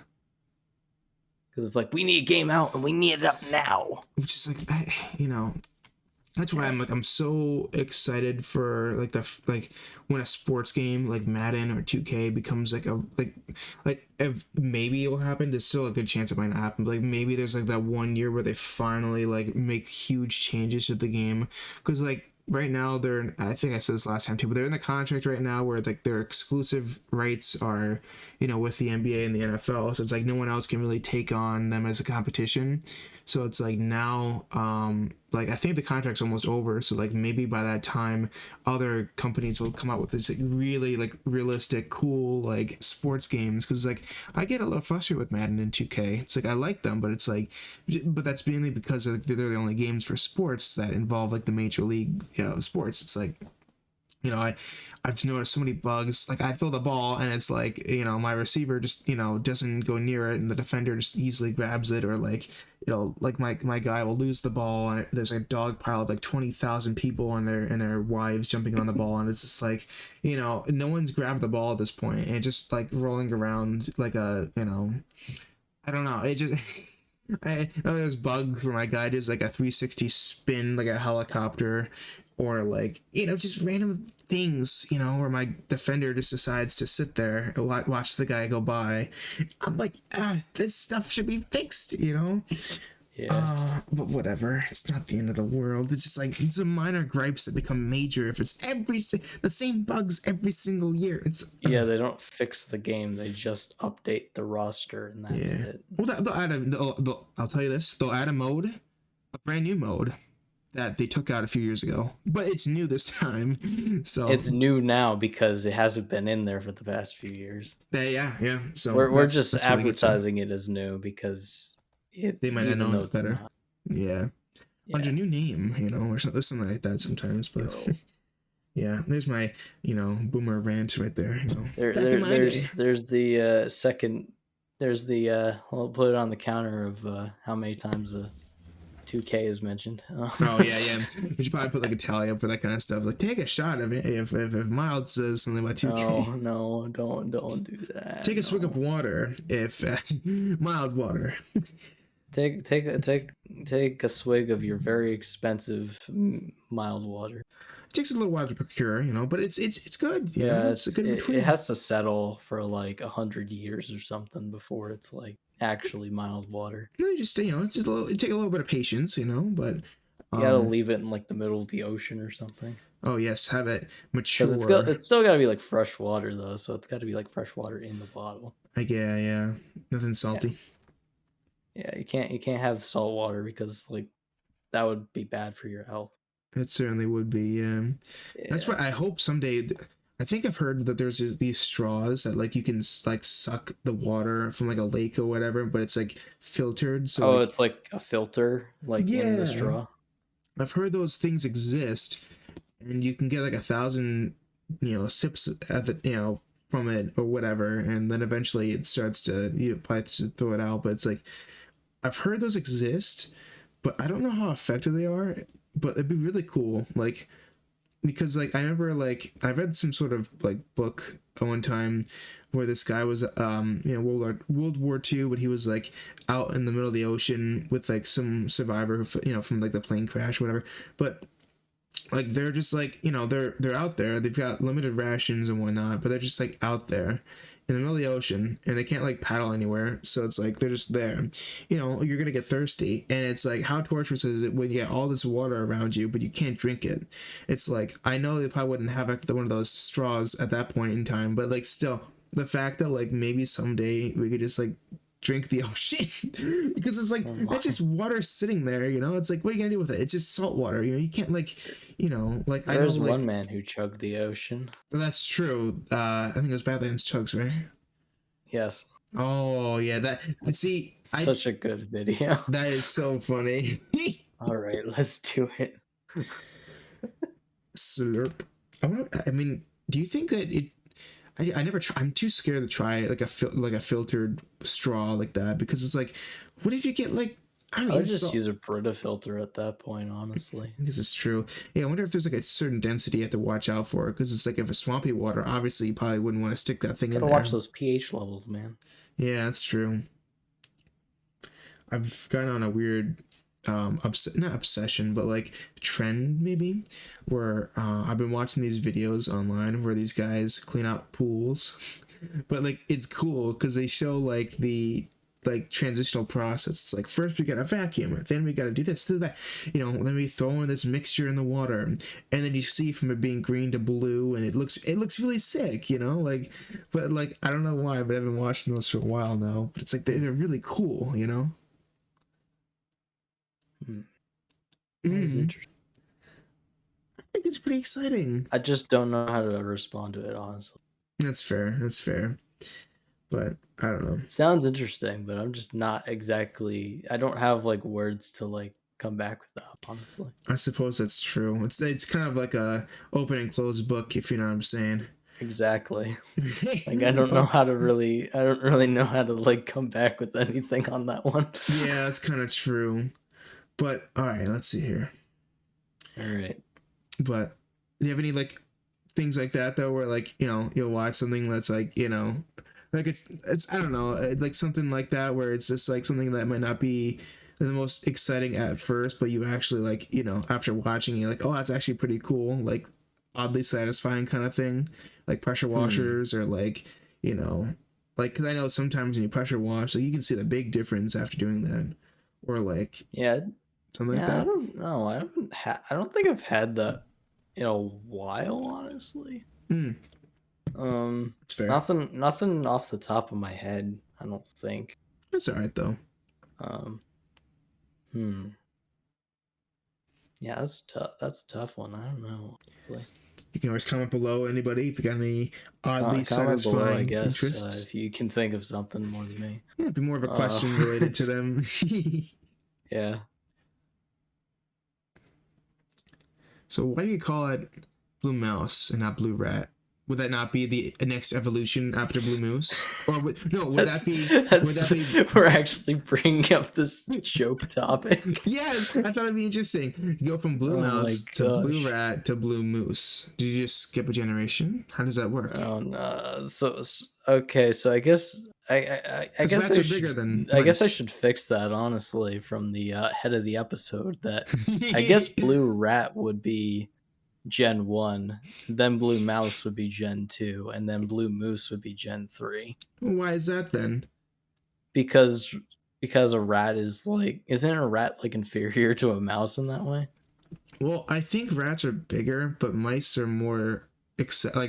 Because it's like we need a game out and we need it up now. Which is like, that's why I'm so excited for like when a sports game like Madden or 2K becomes like if maybe it will happen. There's still a good chance it might not happen. But like maybe there's like that 1 year where they finally like make huge changes to the game because like. Right now, I think I said this last time too, but they're in the contract right now where like their exclusive rights are, with the NBA and the NFL. So it's like no one else can really take on them as a competition. So it's like now, like I think the contract's almost over. So like maybe by that time, other companies will come out with this like really like realistic, cool like sports games. Because like I get a little frustrated with Madden and 2K. It's like I like them, but it's like, but that's mainly because they're the only games for sports that involve like the major league sports. It's like, I've noticed so many bugs. Like I throw the ball and it's like, my receiver just, doesn't go near it and the defender just easily grabs it, or like, like my guy will lose the ball and there's a dog pile of like 20,000 people and their wives jumping on the ball, and it's just like, no one's grabbed the ball at this point and it's just like rolling around like a, I don't know. It just I know there's bugs where my guy does like a 360 spin like a helicopter, or like just random things where my defender just decides to sit there and watch the guy go by. I'm like, this stuff should be fixed. But whatever, it's not the end of the world. It's just like it's some minor gripes that become major if it's the same bugs every single year. They don't fix the game, they just update the roster and that's it. Well, they'll add I'll tell you this, they'll add a brand new mode that they took out a few years ago, but it's new this time. So it's new now because it hasn't been in there for the past few years. Yeah. So we're just advertising it as new because they might have known it better. Yeah. Under a new name, or something like that sometimes. But yeah, there's my boomer rant right there. There's the second. There's the I'll put it on the counter of how many times 2K is mentioned. Oh yeah. We should probably put like a tally up for that kind of stuff. Like take a shot of it if Mild says something about 2K. No, don't do that. Take a swig of water if Mild water. Take a swig of your very expensive mild water. It takes a little while to procure, but it's good. It's a good between. It has to settle for like 100 years or something before it's like actually mild water. No, just it's just it take a little bit of patience, but You gotta leave it in like the middle of the ocean or something. Oh yes, have it mature. Because it's still gotta be like fresh water though, so it's gotta be like fresh water in the bottle. Yeah, nothing salty. Yeah, you can't have salt water because like that would be bad for your health. It certainly would be. Yeah. That's what I hope someday. I think I've heard that there's these straws that like you can like suck the water from like a lake or whatever, but it's like filtered. So it's like a filter like in the straw. I've heard those things exist, and you can get like 1,000, sips at the from it or whatever, and then eventually it starts to probably to throw it out. But it's like I've heard those exist, but I don't know how effective they are. But it'd be really cool, like. Because like I remember like I read some sort of like book one time where this guy was World War II, but he was like out in the middle of the ocean with like some survivor from like the plane crash or whatever. But like they're just like they're out there, they've got limited rations and whatnot, but they're just like out there in the middle of the ocean and they can't like paddle anywhere, so it's like they're just there. You're gonna get thirsty, and it's like how torturous is it when you get all this water around you but you can't drink it. It's like I know they probably wouldn't have one of those straws at that point in time, but like still the fact that like maybe someday we could just like drink the ocean because it's like that's just water sitting there, it's like what are you gonna do with it? It's just salt water, you can't like like there's I know, one man who chugged the ocean. That's true. I think it was Badlands Chugs, right? Yes. Oh yeah, such a good video. That is so funny. All right, let's do it. Slurp. I mean, do you think that it? I never try. I'm too scared to try like a filtered straw like that, because it's like, what if you get like I would just use a Brita filter at that point, honestly. I guess it's true. Yeah, I wonder if there's like a certain density you have to watch out for, because it's like if it's swampy water, obviously you probably wouldn't want to stick that thing in there. Watch those pH levels, man. Yeah, that's true. I've gotten on a weird not obsession, but like trend maybe, where I've been watching these videos online where these guys clean out pools, but like it's cool because they show like the transitional process. It's like first we gotta vacuum it, then we gotta do this, do that, then we throw in this mixture in the water, and then you see from it being green to blue, and it looks really sick, like, but like I don't know why, but I've been watching those for a while now, but it's like they're really cool, Interesting. I think it's pretty exciting. I just don't know how to respond to it, honestly. That's fair. But I don't know. It sounds interesting, but I'm just not exactly. I don't have like words to like come back with that, honestly. I suppose that's true. It's kind of like a open and closed book, if you know what I'm saying. Exactly. Like I don't really know how to like come back with anything on that one. Yeah, that's kind of true. But all right, let's see here. All right. But do you have any like things like that though, where like you'll watch something that's like like it's I don't know, like something like that where it's just like something that might not be the most exciting at first, but you actually like after watching you're like, oh, that's actually pretty cool, like oddly satisfying kind of thing, like pressure washers or like like, because I know sometimes when you pressure wash, like you can see the big difference after doing that, or like something like that. I don't know. I don't think I've had that in a while, honestly. It's fair. Nothing off the top of my head, I don't think. It's all right though. Yeah, that's tough. That's a tough one. I don't know. Honestly. You can always comment below, anybody, if you got any oddly satisfying below, I guess, interests. if you can think of something more than me. Yeah, it'd be more of a question related to them. Yeah. So why do you call it Blue Mouse and not Blue Rat? Would that not be the next evolution after Blue Moose? Or would that be? We're actually bringing up this joke topic. Yes, I thought it'd be interesting. You go from Blue Mouse to Blue Rat to Blue Moose. Did you just skip a generation? How does that work? Oh no. So okay. So I guess I guess I should fix that, honestly, from the head of the episode. That I guess Blue Rat would be Gen 1, then Blue Mouse would be Gen 2, and then Blue Moose would be Gen 3. Why is that then? Because a rat is like, isn't a rat like inferior to a mouse in that way? Well, I think rats are bigger, but mice are more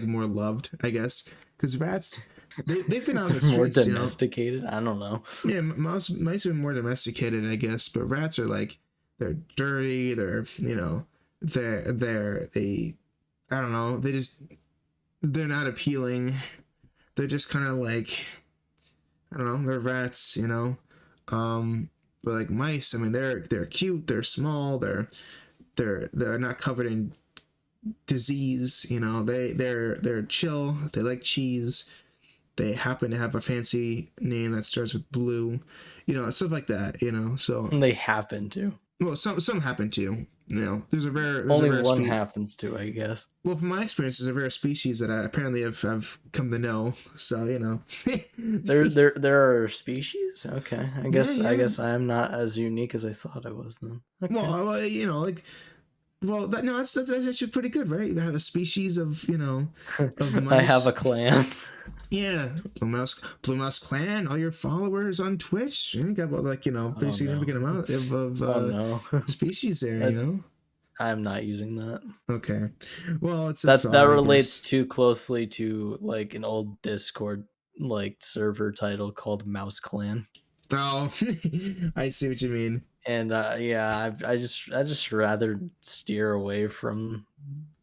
more loved, I guess, because rats they've been out in the More streets, domesticated. I don't know. Yeah, mice are more domesticated, I guess, but rats are like they're dirty. They're they I don't know. They're not appealing. They're just kind of like I don't know. They're rats, But like mice, I mean, they're cute. They're small. They're not covered in disease. They're chill. They like cheese. They happen to have a fancy name that starts with blue, stuff like that. So They happen to. well, some happen to. There's Only a rare one happens to, I guess. Well, from my experience, there's a rare species that I apparently have come to know. So there are species. Okay, I guess Yeah. I guess I am not as unique as I thought I was then. Okay. That's actually pretty good, right? You have a species of of mice. I have a clan. Yeah, Blue Mouse Clan. All your followers on Twitch. You got pretty significant amount of species there. I'm not using that. Okay, well, it's that relates too closely to like an old Discord server title called Mouse Clan. Oh, I see what you mean. And I just rather steer away from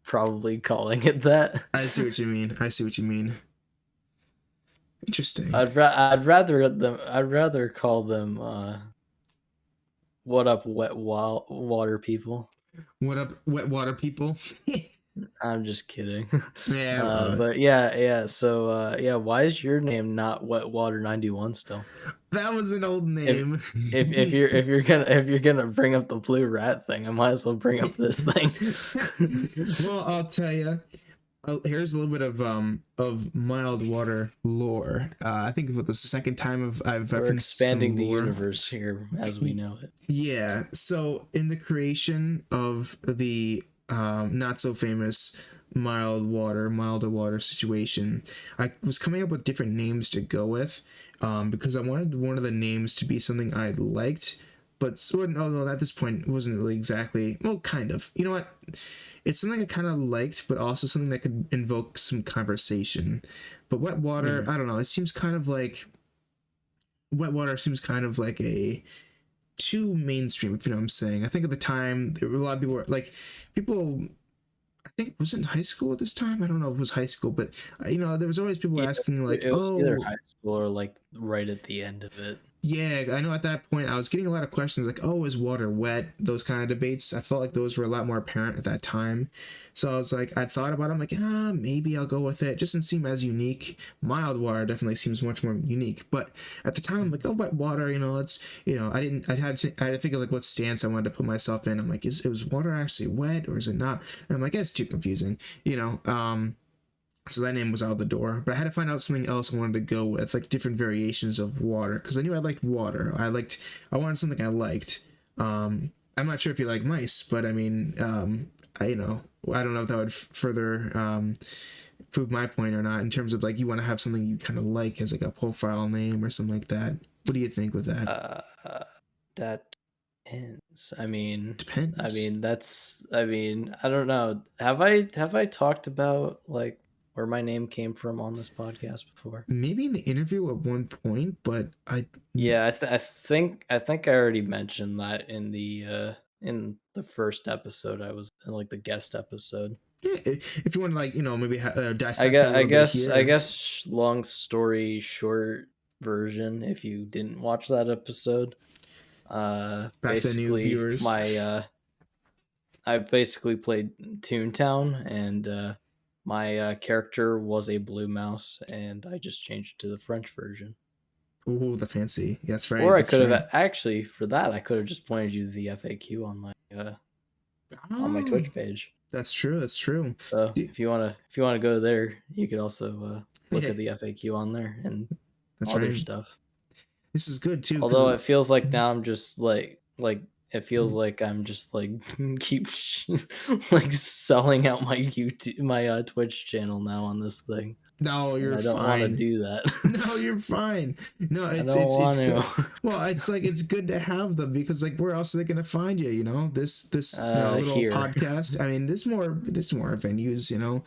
probably calling it that. I see what you mean. Interesting. I'd rather call them what up wet water people. What up wet water people? I'm just kidding. Yeah. But yeah. So why is your name not Wet Water 91 still? That was an old name. If you're gonna bring up the blue rat thing, I might as well bring up this thing. Well, I'll tell you. Here's a little bit of mild water lore. I think this is the second time I've We're expanding the universe here as we know it. Yeah. So in the creation of the not so famous milder water situation, I was coming up with different names to go with because I wanted one of the names to be something I liked, but at this point it wasn't really exactly, well, kind of. You know what? It's something I kind of liked, but also something that could invoke some conversation. But wet water, I don't know. It seems kind of like wet water seems kind of like a too mainstream, if you know what I'm saying. I think at the time, a lot of people were like, I think, was it in high school at this time? I don't know if it was high school, but there was always people asking like, it was either high school or like right at the end of it. Yeah, I know at that point I was getting a lot of questions like, oh, is water wet? Those kind of debates. I felt like those were a lot more apparent at that time. So I was like, I thought about it. I'm like, maybe I'll go with it. It just doesn't seem as unique. Mild water definitely seems much more unique. But at the time, I'm like, oh, wet water, it's, I had to think of like what stance I wanted to put myself in. I'm like, was water actually wet or is it not? And I'm like, it's too confusing, So that name was out the door, but I had to find out something else I wanted to go with, like different variations of water, because I knew I liked water. I wanted something I liked. I'm not sure if you like mice, but I mean, I don't know if that would further prove my point or not in terms of like you want to have something you kind of like as like a profile name or something like that. What do you think with that? That depends. I mean, Depends. I don't know. Have I talked about like where my name came from on this podcast before? Maybe in the interview at one point, but I think I already mentioned that in the first episode. I was in like the guest episode. Yeah, if you want to like maybe dissect. I guess long story short version. If you didn't watch that episode, basically I basically played Toontown and. My character was a blue mouse, and I just changed it to the French version. Ooh, the fancy. Yeah, that's right. Or I could have actually for that I could have just pointed you to the FAQ on my Twitch page. That's true. So if you wanna go there, you could also look at the FAQ on there and other stuff. This is good too. Although it feels like now I'm just like it feels like I'm just like keep like selling out my Twitch channel now on this thing. No, you're I don't want to fine. do that. No, you're fine. No, I it's don't want good. to. Well, it's like it's good to have them because like where else are they gonna find you? You know, this little Here. podcast. I mean, there's more venues. You know,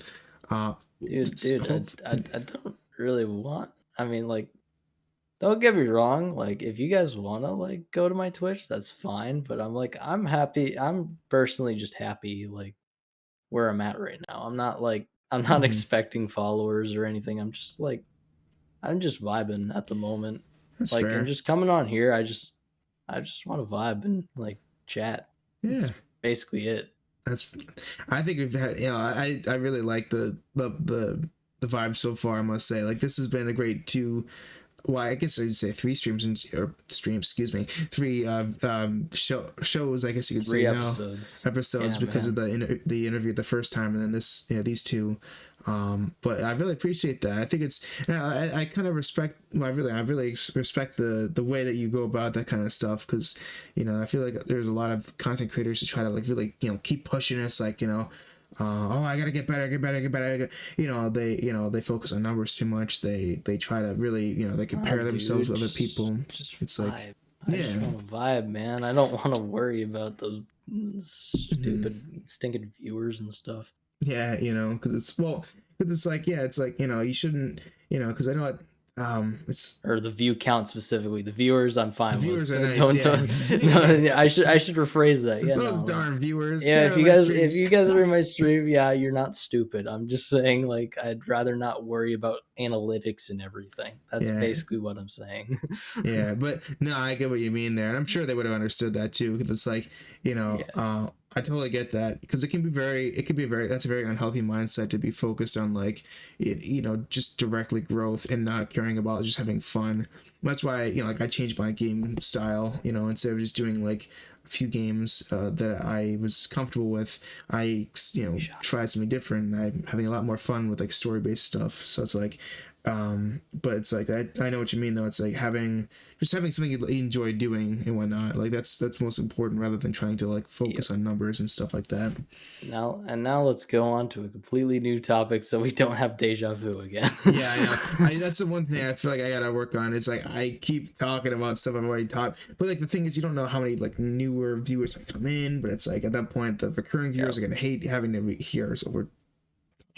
Dude, I don't really want. I mean, like, don't get me wrong. Like, if you guys want to like go to my Twitch, that's fine. But I'm happy. I'm personally just happy like where I'm at right now. I'm not expecting followers or anything. I'm just vibing at the moment. That's Like, and fair. just coming on here, I just want to vibe and like chat. Yeah, That's basically it. I think we've had. I really like the vibe so far. I must say, like this has been a great well, I guess I'd say 3 streams excuse me, 3 shows. I guess you could say episodes Yeah, because man. of the interview the first time, and then these 2. But I really appreciate that. I think it's I kind of respect. Well, I really respect the way that you go about that kind of stuff because I feel like there's a lot of content creators who try to like really keep pushing us like oh, I gotta get better. They focus on numbers too much. They try to really they compare themselves with other people. It's vibe. like I just want to vibe, man. I don't want to worry about those stupid stinking viewers and stuff. Yeah, because it's like you shouldn't because I know it. It's or the view count specifically. The viewers, I'm fine the viewers with. are nice. No, I should rephrase that. Yeah, those darn viewers. Yeah, if you guys are in my stream, yeah, you're not stupid. I'm just saying, like, I'd rather not worry about analytics and everything. That's basically what I'm saying. Yeah, but no, I get what you mean there, and I'm sure they would have understood that too. Because it's like I totally get that because it can be very that's a very unhealthy mindset to be focused on like just directly growth and not caring about just having fun. That's why like I changed my game style. Instead of just doing like a few games that I was comfortable with, I tried something different. I'm having a lot more fun with like story based stuff. So it's like but it's like I know what you mean though. It's like having something you enjoy doing and whatnot. Like that's most important rather than trying to like focus on numbers and stuff like that. Now let's go on to a completely new topic so we don't have deja vu again. Yeah, I know. That's the one thing I feel like I gotta work on. It's like I keep talking about stuff I've already taught, but like the thing is you don't know how many like newer viewers come in. But it's like at that point the recurring viewers are gonna hate having to hear us over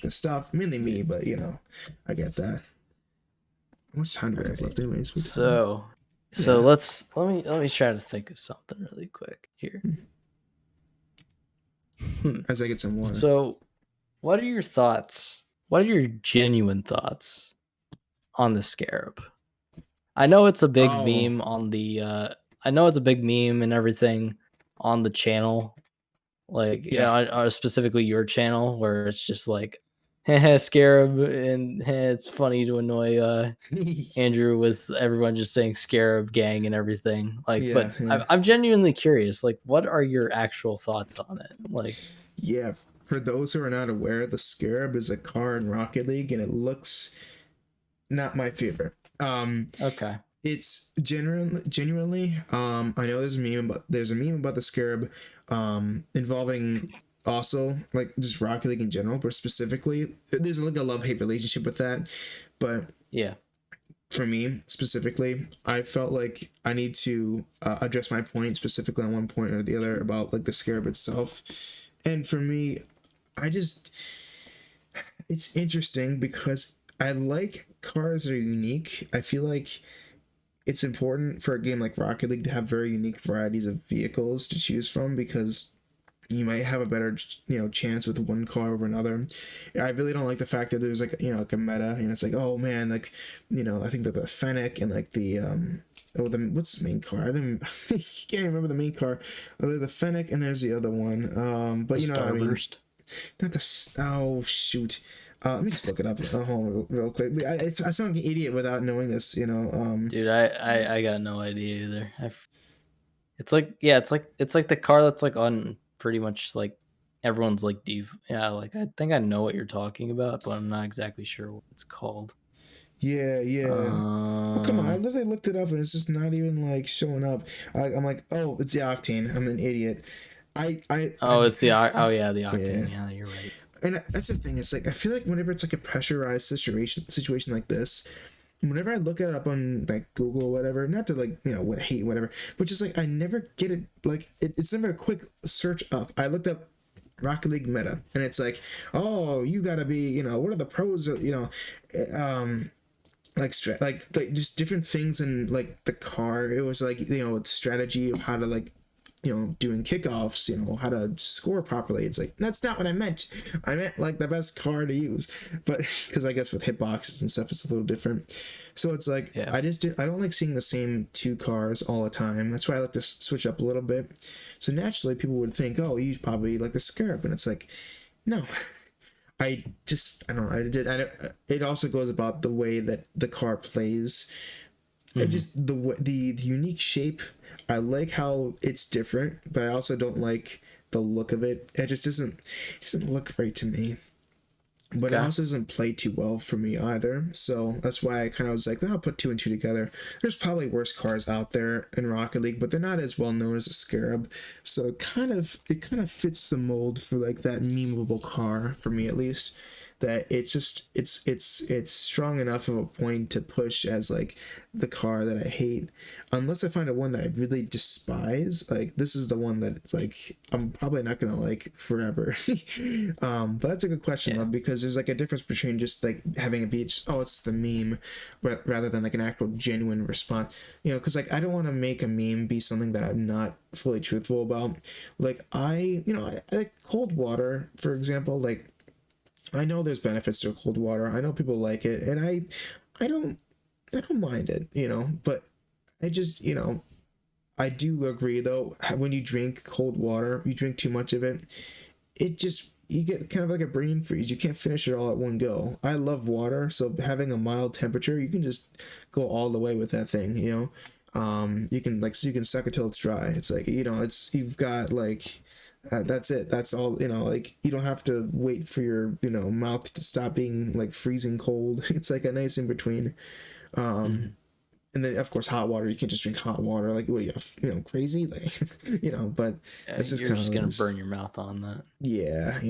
the stuff. Mainly me, but I get that. How much time do we have left anyways? So let me try to think of something really quick here. As I get some water. So what are your thoughts? What are your genuine thoughts on the Scarab? I know it's a big meme on the I know it's a big meme and everything on the channel. Like specifically your channel where it's just like Scarab and it's funny to annoy Andrew with everyone just saying Scarab gang and everything. Like I'm genuinely curious, like what are your actual thoughts on it? Like for those who are not aware, the Scarab is a car in Rocket League and it looks not my favorite. Okay. It's genuinely I know there's a meme about the Scarab involving also like just Rocket League in general, but specifically there's like a love-hate relationship with that. But for me specifically, I felt like I need to address my point specifically on one point or the other about like the Scarab itself. And for me, it's interesting because I like cars that are unique. I feel like it's important for a game like Rocket League to have very unique varieties of vehicles to choose from because you might have a better chance with one car over another. I really don't like the fact that there's like like a meta it's like, oh man, like I think that the Fennec and like the what's the main car? I can't remember the main car. There's the Fennec and there's the other one. But the Starburst. Not the shoot. Let me just look it up real quick. I sound like an idiot without knowing this, Dude, I got no idea either. It's like the car that's like on pretty much like everyone's like like I think I know what you're talking about, but I'm not exactly sure what it's called. Yeah. Oh, come on, I literally looked it up and it's just not even like showing up. I'm like, oh, it's the Octane. I'm an idiot. It's the Octane. Yeah, you're right. and that's the thing. It's like I feel like whenever it's like a pressurized situation like this, whenever I look it up on like Google or whatever, not to like what hate whatever, but just like I never get it. Like it's never a quick search up. I looked up Rocket League meta, and it's like, oh, you gotta be, what are the pros of, like just different things in like the car. It was like strategy of how to like doing kickoffs, how to score properly. It's like, that's not what I meant. I meant like the best car to use. But because I guess with hitboxes and stuff, it's a little different. So it's like, I don't like seeing the same two cars all the time. That's why I like to switch up a little bit. So naturally, people would think, oh, you probably like the Scarab. And it's like, no. I don't know. It also goes about the way that the car plays. It just, the unique shape. I like how it's different, but I also don't like the look of it. It just doesn't look right to me. But it also doesn't play too well for me either. So that's why I kind of was like, well, I'll put two and two together. There's probably worse cars out there in Rocket League, but they're not as well known as a Scarab. So it kind of fits the mold for like that memeable car for me, at least. That it's strong enough of a point to push as like the car that I hate, unless I find a one that I really despise. Like this is the one that it's like I'm probably not gonna like forever. But that's a good question though, because there's like a difference between just like having a beach, oh it's the meme, rather than like an actual genuine response. Because like I don't want to make a meme be something that I'm not fully truthful about. Like I like cold water, for example. Like I know there's benefits to cold water. I know people like it, and I don't mind it, but I just, I do agree though, when you drink cold water, you drink too much of it, you get kind of like a brain freeze. You can't finish it all at one go. I love water, so having a mild temperature, you can just go all the way with that thing, you can suck it till it's dry. It's like, you've got like, that's it. That's all, like you don't have to wait for your, mouth to stop being like freezing cold. It's like a nice in between. And then of course hot water, you can just drink hot water. Like what are you, crazy? Like, but it's just you're just going to burn your mouth on that. Yeah.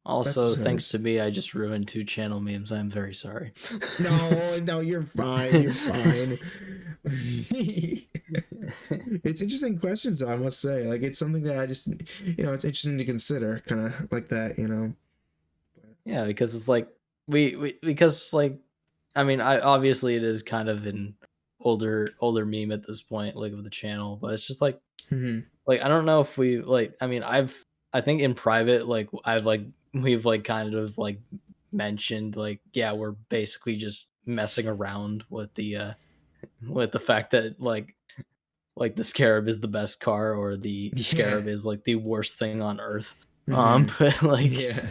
Also, thanks to me, I just ruined 2 channel memes. I'm very sorry. No, you're fine. You're fine. It's interesting questions, though, I must say. Like, it's something that I just, it's interesting to consider, kind of like that, Yeah, because it's like, because like, I mean, obviously it is kind of an older meme at this point, like of the channel, but it's just like, like, I don't know if we, like, I mean, I think in private, like, we've like kind of like mentioned, like, yeah, we're basically just messing around with the fact that like the Scarab is the best car, or the Scarab is like the worst thing on earth. But like, yeah,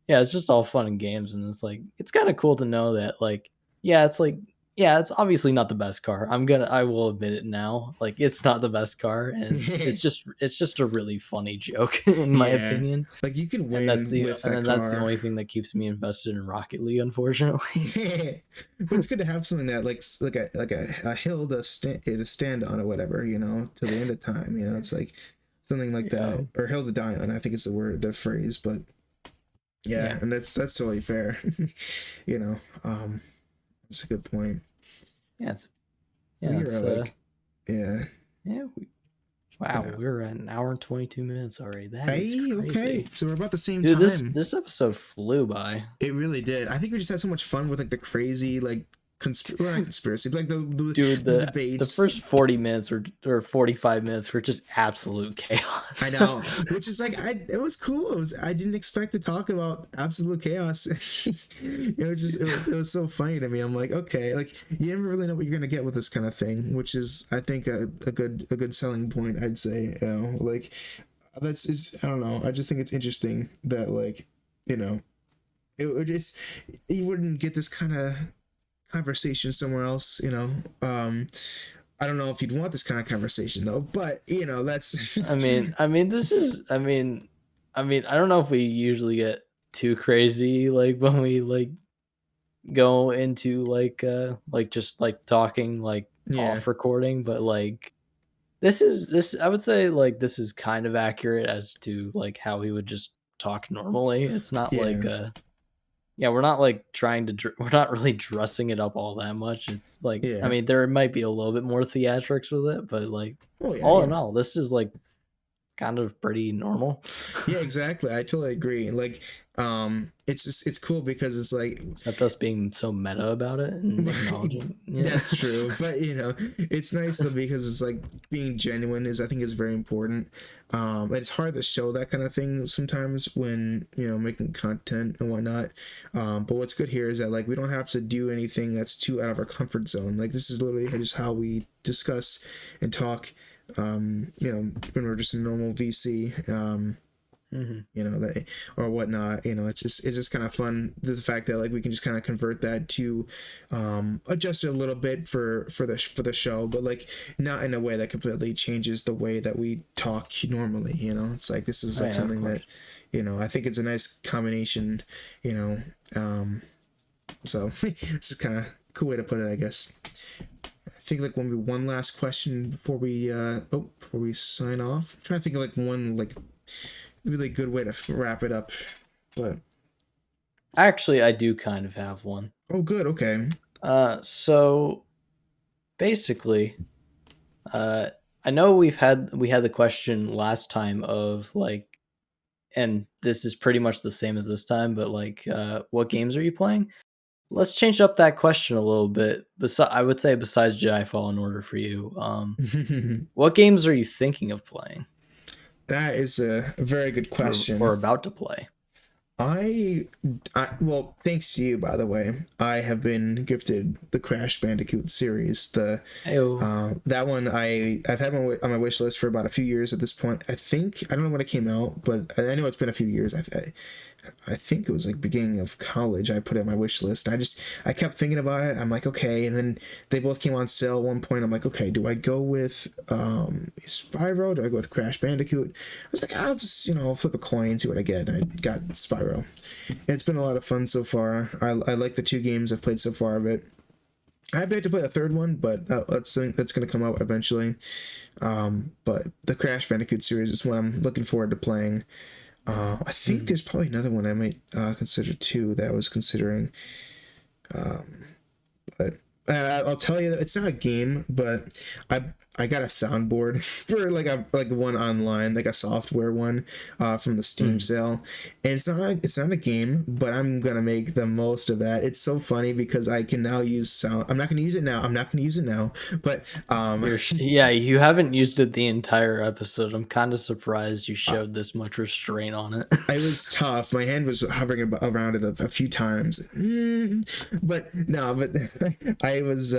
it's just all fun and games, and it's like, it's kind of cool to know that, like, it's like, it's obviously not the best car. I will admit it now. Like, it's not the best car, and it's just a really funny joke in my opinion. Like you can win, and that's the with that car. That's the only thing that keeps me invested in Rocket League, unfortunately. But it's good to have something that like a hill to stand on or whatever, till the end of time. It's like something like that, or hill to die on. I think it's the phrase, but yeah, and that's totally fair. It's a good point. Wow, we're at an hour and 22 minutes already. That is crazy. Okay, so we're about the same time. Dude, this episode flew by. It really did. I think we just had so much fun with like the crazy like conspiracy, but like the debates. The first 40 minutes or 45 minutes were just absolute chaos. I know, which is like, it was cool. I didn't expect to talk about absolute chaos. It was so funny to me. I'm like, okay, like you never really know what you're gonna get with this kind of thing, which is, I think, a good selling point, I'd say. Like I don't know. I just think it's interesting that, like, it would just, you wouldn't get this kind of conversation somewhere else. I don't know if you'd want this kind of conversation though, but that's I mean I don't know if we usually get too crazy like when we like go into like just like talking like off recording, but like this I would say like this is kind of accurate as to like how we would just talk normally. It's not like Yeah. we're not like we're not really dressing it up all that much. It's like, I Yeah. mean, there might be a little bit more theatrics with it, but like Oh yeah, all in yeah. all, this is like kind of pretty normal. Yeah, exactly. I totally agree. Like, it's cool because it's like Except us being so meta about it and acknowledging. Yeah. that's true. But it's nice though because it's like being genuine is I think is very important. And it's hard to show that kind of thing sometimes when making content and whatnot. But what's good here is that like we don't have to do anything that's too out of our comfort zone. Like this is literally just how we discuss and talk. When we're just a normal VC. That or whatnot. It's just kind of fun the fact that like we can just kind of convert that to adjust it a little bit for the show, but like not in a way that completely changes the way that we talk normally. It's like this is like something that I think it's a nice combination. So it's kind of cool way to put it, I guess. I think like one last question before we sign off. I'm trying to think of like one like really good way to wrap it up, but Actually, I do kind of have one. Oh, good. Okay. So basically, I know we had the question last time of like, and this is pretty much the same as this time, but like, what games are you playing? Let's change up that question a little bit. I would say besides Jedi Fallen Order for you, what games are you thinking of playing? That is a very good question. Or about to play. Well, thanks to you, by the way, I have been gifted the Crash Bandicoot series. That one I've had on my wish list for about a few years at this point. I don't know when it came out, but I know it's been a few years. I think it was like beginning of college. I put it on my wish list. I kept thinking about it. I'm like, okay, and then they both came on sale at one point. I'm like, okay, do I go with Spyro? Do I go with Crash Bandicoot? I was like, I'll just flip a coin, see what I get. And I got Spyro. It's been a lot of fun so far. I like the two games I've played so far, but I have yet to play a third one, but that's going to come out eventually. But the Crash Bandicoot series is what I'm looking forward to playing. I think there's probably another one I might consider too that I was considering. But I'll tell you, it's not a game, but I got a soundboard for like one online, like a software one from the Steam sale. And it's not a game, but I'm gonna make the most of that. It's so funny because I can now use sound. I'm not gonna use it now. But you haven't used it the entire episode. I'm kind of surprised you showed this much restraint on it. It was tough. My hand was hovering around it a few times, but I was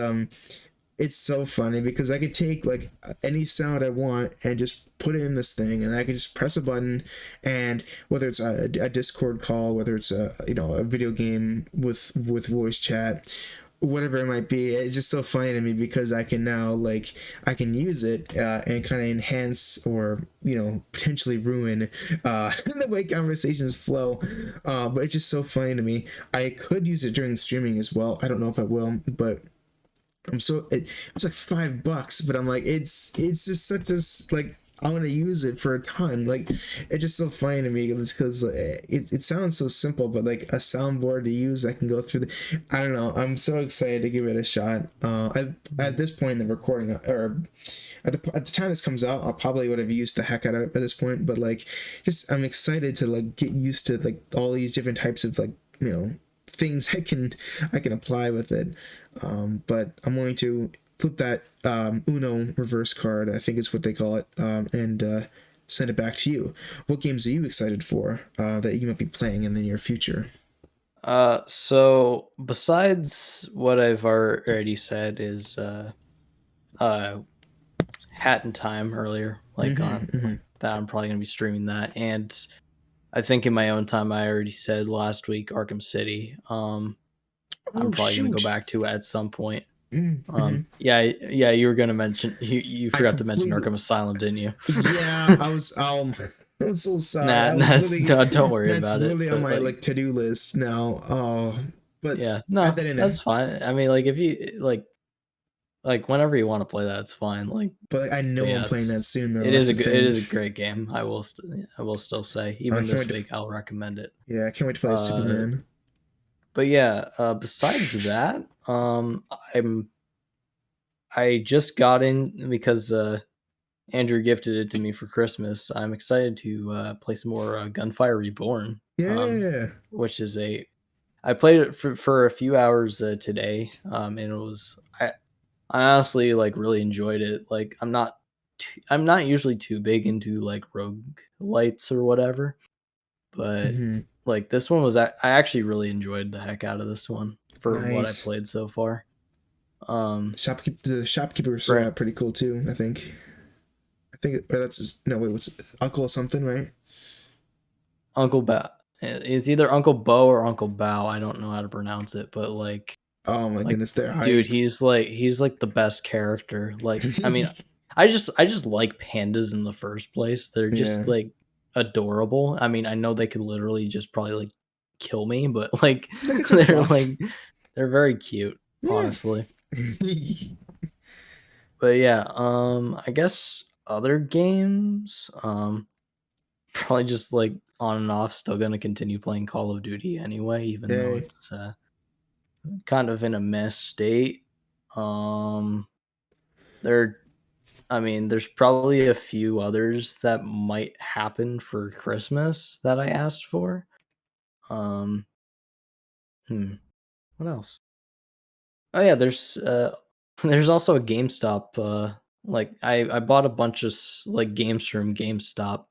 it's so funny because I could take like any sound I want and just put it in this thing, and I could just press a button, and whether it's a Discord call, whether it's a video game with voice chat, whatever it might be, it's just so funny to me because I can now I can use it and kind of enhance or potentially ruin the way conversations flow, but it's just so funny to me. I could use it during streaming as well. I don't know if I will, but it was like $5, but I'm like, it's just such a I want to use it for a ton. Like, it's just so funny to me because it sounds so simple, but like a soundboard to use, I can go through I don't know. I'm so excited to give it a shot. At this point in the recording, or at the time this comes out, I probably would have used the heck out of it by this point. But I'm excited to get used to all these different types of things I can apply with it. But I'm going to flip that Uno reverse card, I think is what they call it, and send it back to you. What games are you excited for that you might be playing in the near future? So besides what I've already said is Hat in Time earlier, that I'm probably gonna be streaming that, and I think in my own time I already said last week Arkham City. I'm probably gonna go back to it at some point. Yeah, you were gonna mention you forgot to mention Arkham Asylum, didn't you? Yeah, I was I'm so sorry. No, don't worry about it. That's literally on my to-do list now. Oh, but yeah, no, that's fine. I mean, if you like whenever you want to play that, it's fine. Like, But I know I'm playing that soon though. That's the it thing. is a great game. I will still say, even this week, I'll recommend it. Yeah, I can't wait to play Superman. But yeah, besides that, I just got in because Andrew gifted it to me for Christmas. I'm excited to play some more Gunfire Reborn. Yeah. Which is I played it for a few hours today, and it was I honestly like really enjoyed it. Like I'm not usually too big into like rogue lights or whatever, but like this one was I actually really enjoyed the heck out of this one for what I played so far. The shopkeepers are pretty cool too. I think that's no wait, what's it? Uncle something, right? Uncle Bow. It's either Uncle Bo or Uncle Bow. I don't know how to pronounce it, but like, oh my goodness, they're hype. Dude, he's like the best character. Like, I mean, I just like pandas in the first place. They're just like adorable. I mean, I know they could literally just probably like kill me, but like they're very cute, honestly. But yeah, I guess other games, probably just like on and off. Still gonna continue playing Call of Duty anyway, even though it's kind of in a mess state. There's probably a few others that might happen for Christmas that I asked for. What else? Oh yeah, there's there's also a GameStop. Like I bought a bunch of like games from GameStop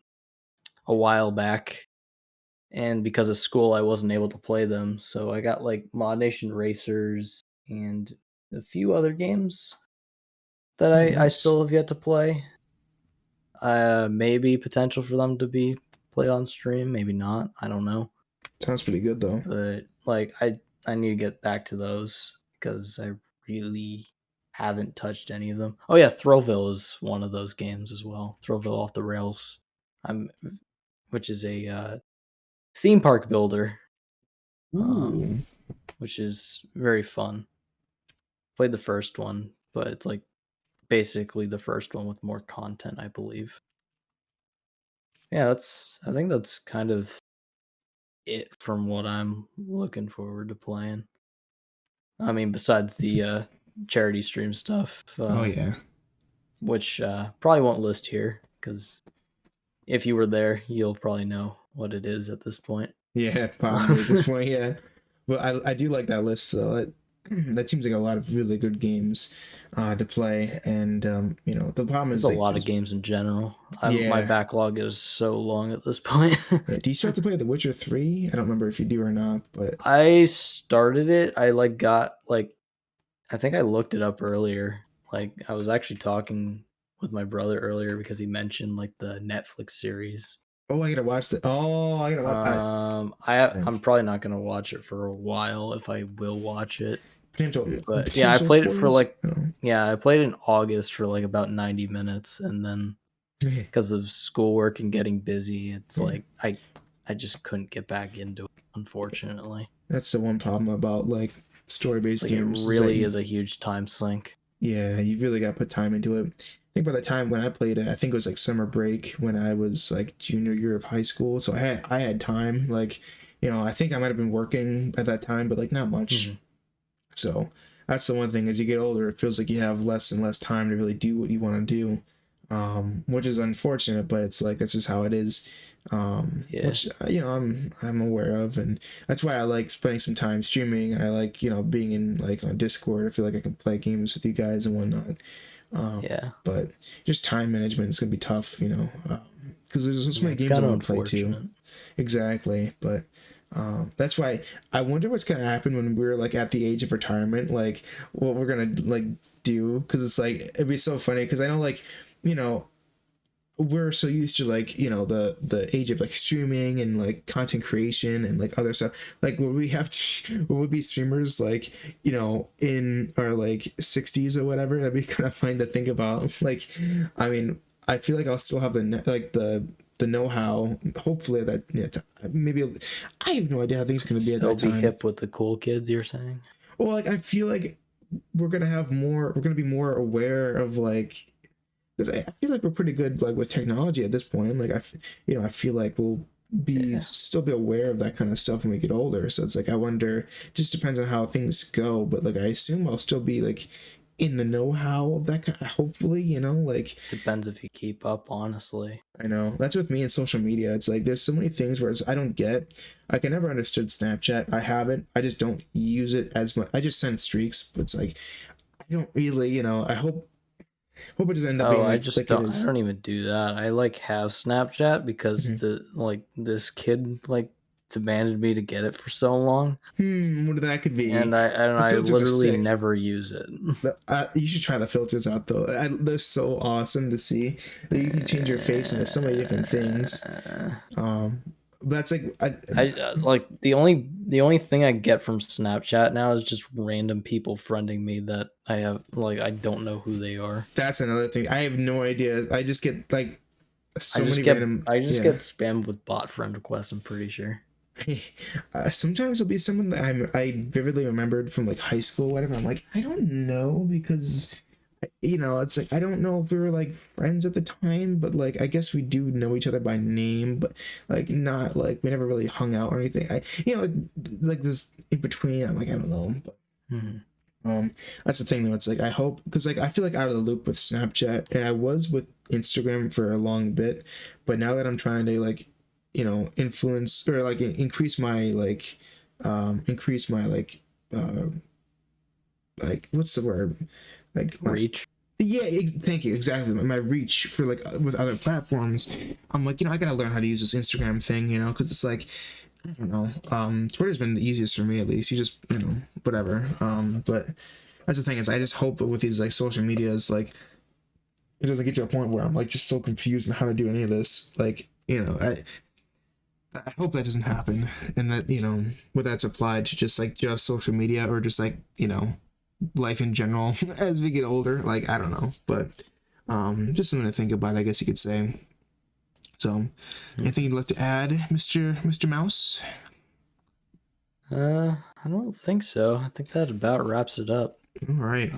a while back, and because of school, I wasn't able to play them. So I got like Mod Nation Racers and a few other games that I still have yet to play. Maybe potential for them to be played on stream, maybe not. I don't know. Sounds pretty good though. But like I need to get back to those because I really haven't touched any of them. Oh yeah, Throwville is one of those games as well. Throwville Off the Rails. Which is a theme park builder. Which is very fun. Played the first one, but it's like basically the first one with more content, I believe. Yeah, I think that's kind of it from what I'm looking forward to playing. I mean, besides the charity stream stuff. Oh yeah. Which probably won't list here because if you were there, you'll probably know what it is at this point. Yeah, probably at this point, yeah. But I do like that list though. That seems like a lot of really good games to play, and you know the problem is a lot of games in general. My backlog is so long at this point. Do you start to play The Witcher 3? I don't remember if you do or not, but I started it. I I think I looked it up earlier. Like I was actually talking with my brother earlier because he mentioned like the Netflix series. Oh, I gotta watch it. Oh, I gotta watch. I'm probably not gonna watch it for a while if I will watch it. But yeah, I played it for like I played in August for like about 90 minutes, and then because of schoolwork and getting busy, it's like I just couldn't get back into it, unfortunately. That's the one problem about like story-based games. It really is a huge time sink. Yeah, you really got to put time into it. I think by the time when I played it, I think it was like summer break when I was like junior year of high school. So I had time. Like, you know, I think I might have been working at that time, but like not much. So that's the one thing. As you get older, it feels like you have less and less time to really do what you want to do, which is unfortunate. But it's like that's just how it is. Which you know I'm aware of, and that's why I like spending some time streaming. I like being in like on Discord. I feel like I can play games with you guys and whatnot. But just time management is gonna be tough, because there's so many games I want to play too. Exactly, but that's why I wonder what's gonna happen when we're like at the age of retirement, like what we're gonna like do, because it's like it'd be so funny because I know like we're so used to like the age of like streaming and like content creation and like other stuff, like will we be streamers like in our like 60s or whatever? That'd be kind of fun to think about. Like I mean I feel like I'll still have the know-how, hopefully, that maybe I have no idea how things are going to be at that time. Still be hip with the cool kids, you're saying? Well, like I feel like we're gonna be more aware of like, because I feel like we're pretty good like with technology at this point. Like I feel like we'll still be aware of that kind of stuff when we get older. So it's like I wonder, just depends on how things go, but like I assume I'll still be like in the know-how of that kind, hopefully, like depends if you keep up, honestly. I know that's with me in social media. It's like there's so many things where I don't get. Like I never understood Snapchat. I haven't. I just don't use it as much. I just send streaks, but it's like I don't really, I hope it doesn't end up being I don't even do that. I like have Snapchat because this kid like demanded me to get it for so long. What that could be. And I literally never use it. You should try the filters out though. They're so awesome to see. You can change your face into so many different things. That's like I like the only thing I get from Snapchat now is just random people friending me that I don't know who they are. That's another thing. I have no idea. I just get like random. I just get spammed with bot friend requests. I'm pretty sure. Sometimes it'll be someone that I vividly remembered from like high school, whatever. I'm like, I don't know, because it's like I don't know if we were like friends at the time, but like I guess we do know each other by name, but like not like we never really hung out or anything. Like this in between. I'm like, I don't know, but that's the thing though. It's like I hope, because like I feel like out of the loop with Snapchat, and I was with Instagram for a long bit, but now that I'm trying to like influence or like increase my what's the word, like reach. Thank you. Exactly. My reach for like with other platforms. I'm like, I gotta learn how to use this Instagram thing, because it's like, I don't know. Twitter's been the easiest for me, at least. You just, whatever. But that's the thing, is I just hope that with these like social medias, like it doesn't get to a point where I'm like just so confused on how to do any of this. Like, I hope that doesn't happen, and that what that's applied to just social media, or just like life in general as we get older. Like I don't know, but just something to think about, I guess you could say. So anything you'd like to add, Mr. Mouse? I don't think so. I think that about wraps it up. All right.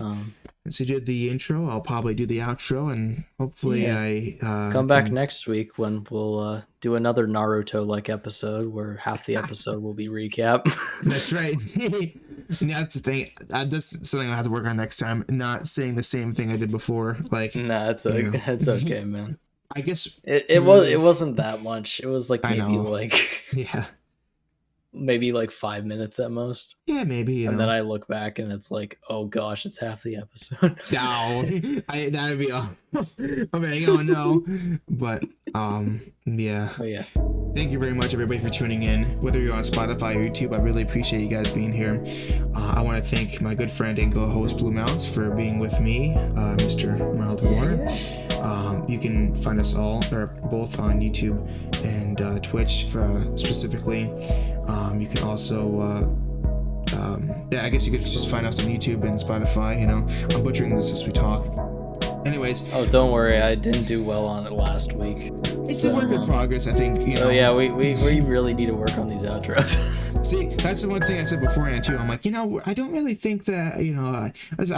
Since you did the intro, I'll probably do the outro, and hopefully I come back next week when we'll do another Naruto-like episode where half the episode will be recap. That's right. That's the thing. That's something I'll have to work on next time. Not saying the same thing I did before. Like, nah, it's okay, man. I guess it wasn't that much. It was like maybe like 5 minutes at most. Yeah, maybe. And then I look back and it's like, oh gosh, it's half the episode. No, that'd be no. But yeah. Oh yeah. Thank you very much, everybody, for tuning in. Whether you're on Spotify or YouTube, I really appreciate you guys being here. I want to thank my good friend and co-host Blue Mounts for being with me, Mr. Milderwater. You can find us both on YouTube and Twitch specifically. You can also I guess you could just find us on YouTube and Spotify. I'm butchering this as we talk. Anyways. Oh, don't worry. I didn't do well on it last week. It's a work in progress, I think. Oh yeah, we really need to work on these outros. See, that's the one thing I said beforehand too. I'm like, I don't really think that, I was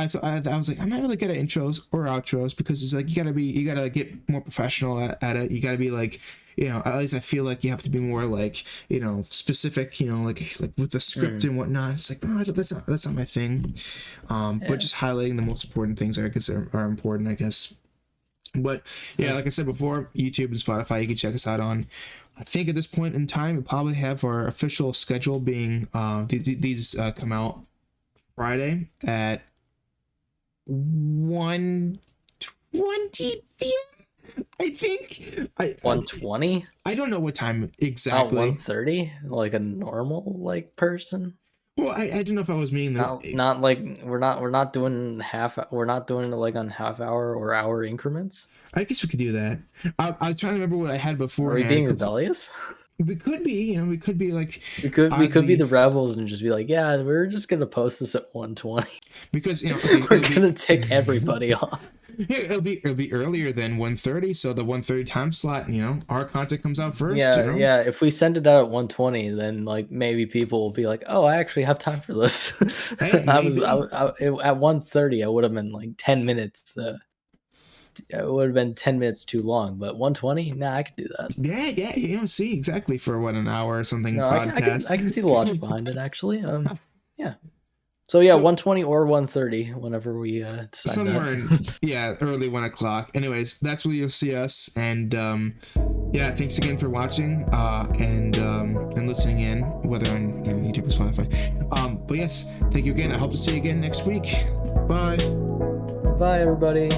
like, I'm not really good at intros or outros, because it's like you gotta get more professional at it. You gotta be like, at least I feel like you have to be more like, specific, like with the script and whatnot. It's like, oh, that's not my thing. But just highlighting the most important things I guess are important, I guess. But yeah, like I said before, YouTube and Spotify, you can check us out on. I think at this point in time, we probably have our official schedule being these come out Friday at 1:20 p.m. I think. 1:20? I don't know what time exactly. 1:30? Like a normal person? Well, I don't know if I was meaning not like we're not doing it like on half hour or hour increments. I guess we could do that. I was trying to remember what I had before. Are we being rebellious? We could be. We could be like. We could be the rebels and just be like, yeah, we're just gonna post this at 1:20 because we're gonna take everybody off. Yeah, it'll be earlier than 1:30, so the 1:30 time slot, our content comes out first. Yeah, yeah. If we send it out at 1:20, then maybe people will be like, oh, I actually have have time for this. Hey, I maybe. at 1:30. I would have been like 10 minutes. It would have been 10 minutes too long, but 1:20, nah, I could do that. Yeah, you know, see exactly for what, an hour or something No, podcast. I can see the logic behind it actually. Yeah. So yeah, 1:20 or 1:30, whenever we decide somewhere that. in early 1 o'clock. Anyways, that's where you'll see us, and yeah, thanks again for watching and listening in, whether on YouTube or Spotify. But yes, thank you again. I hope to see you again next week. Bye. Bye, everybody.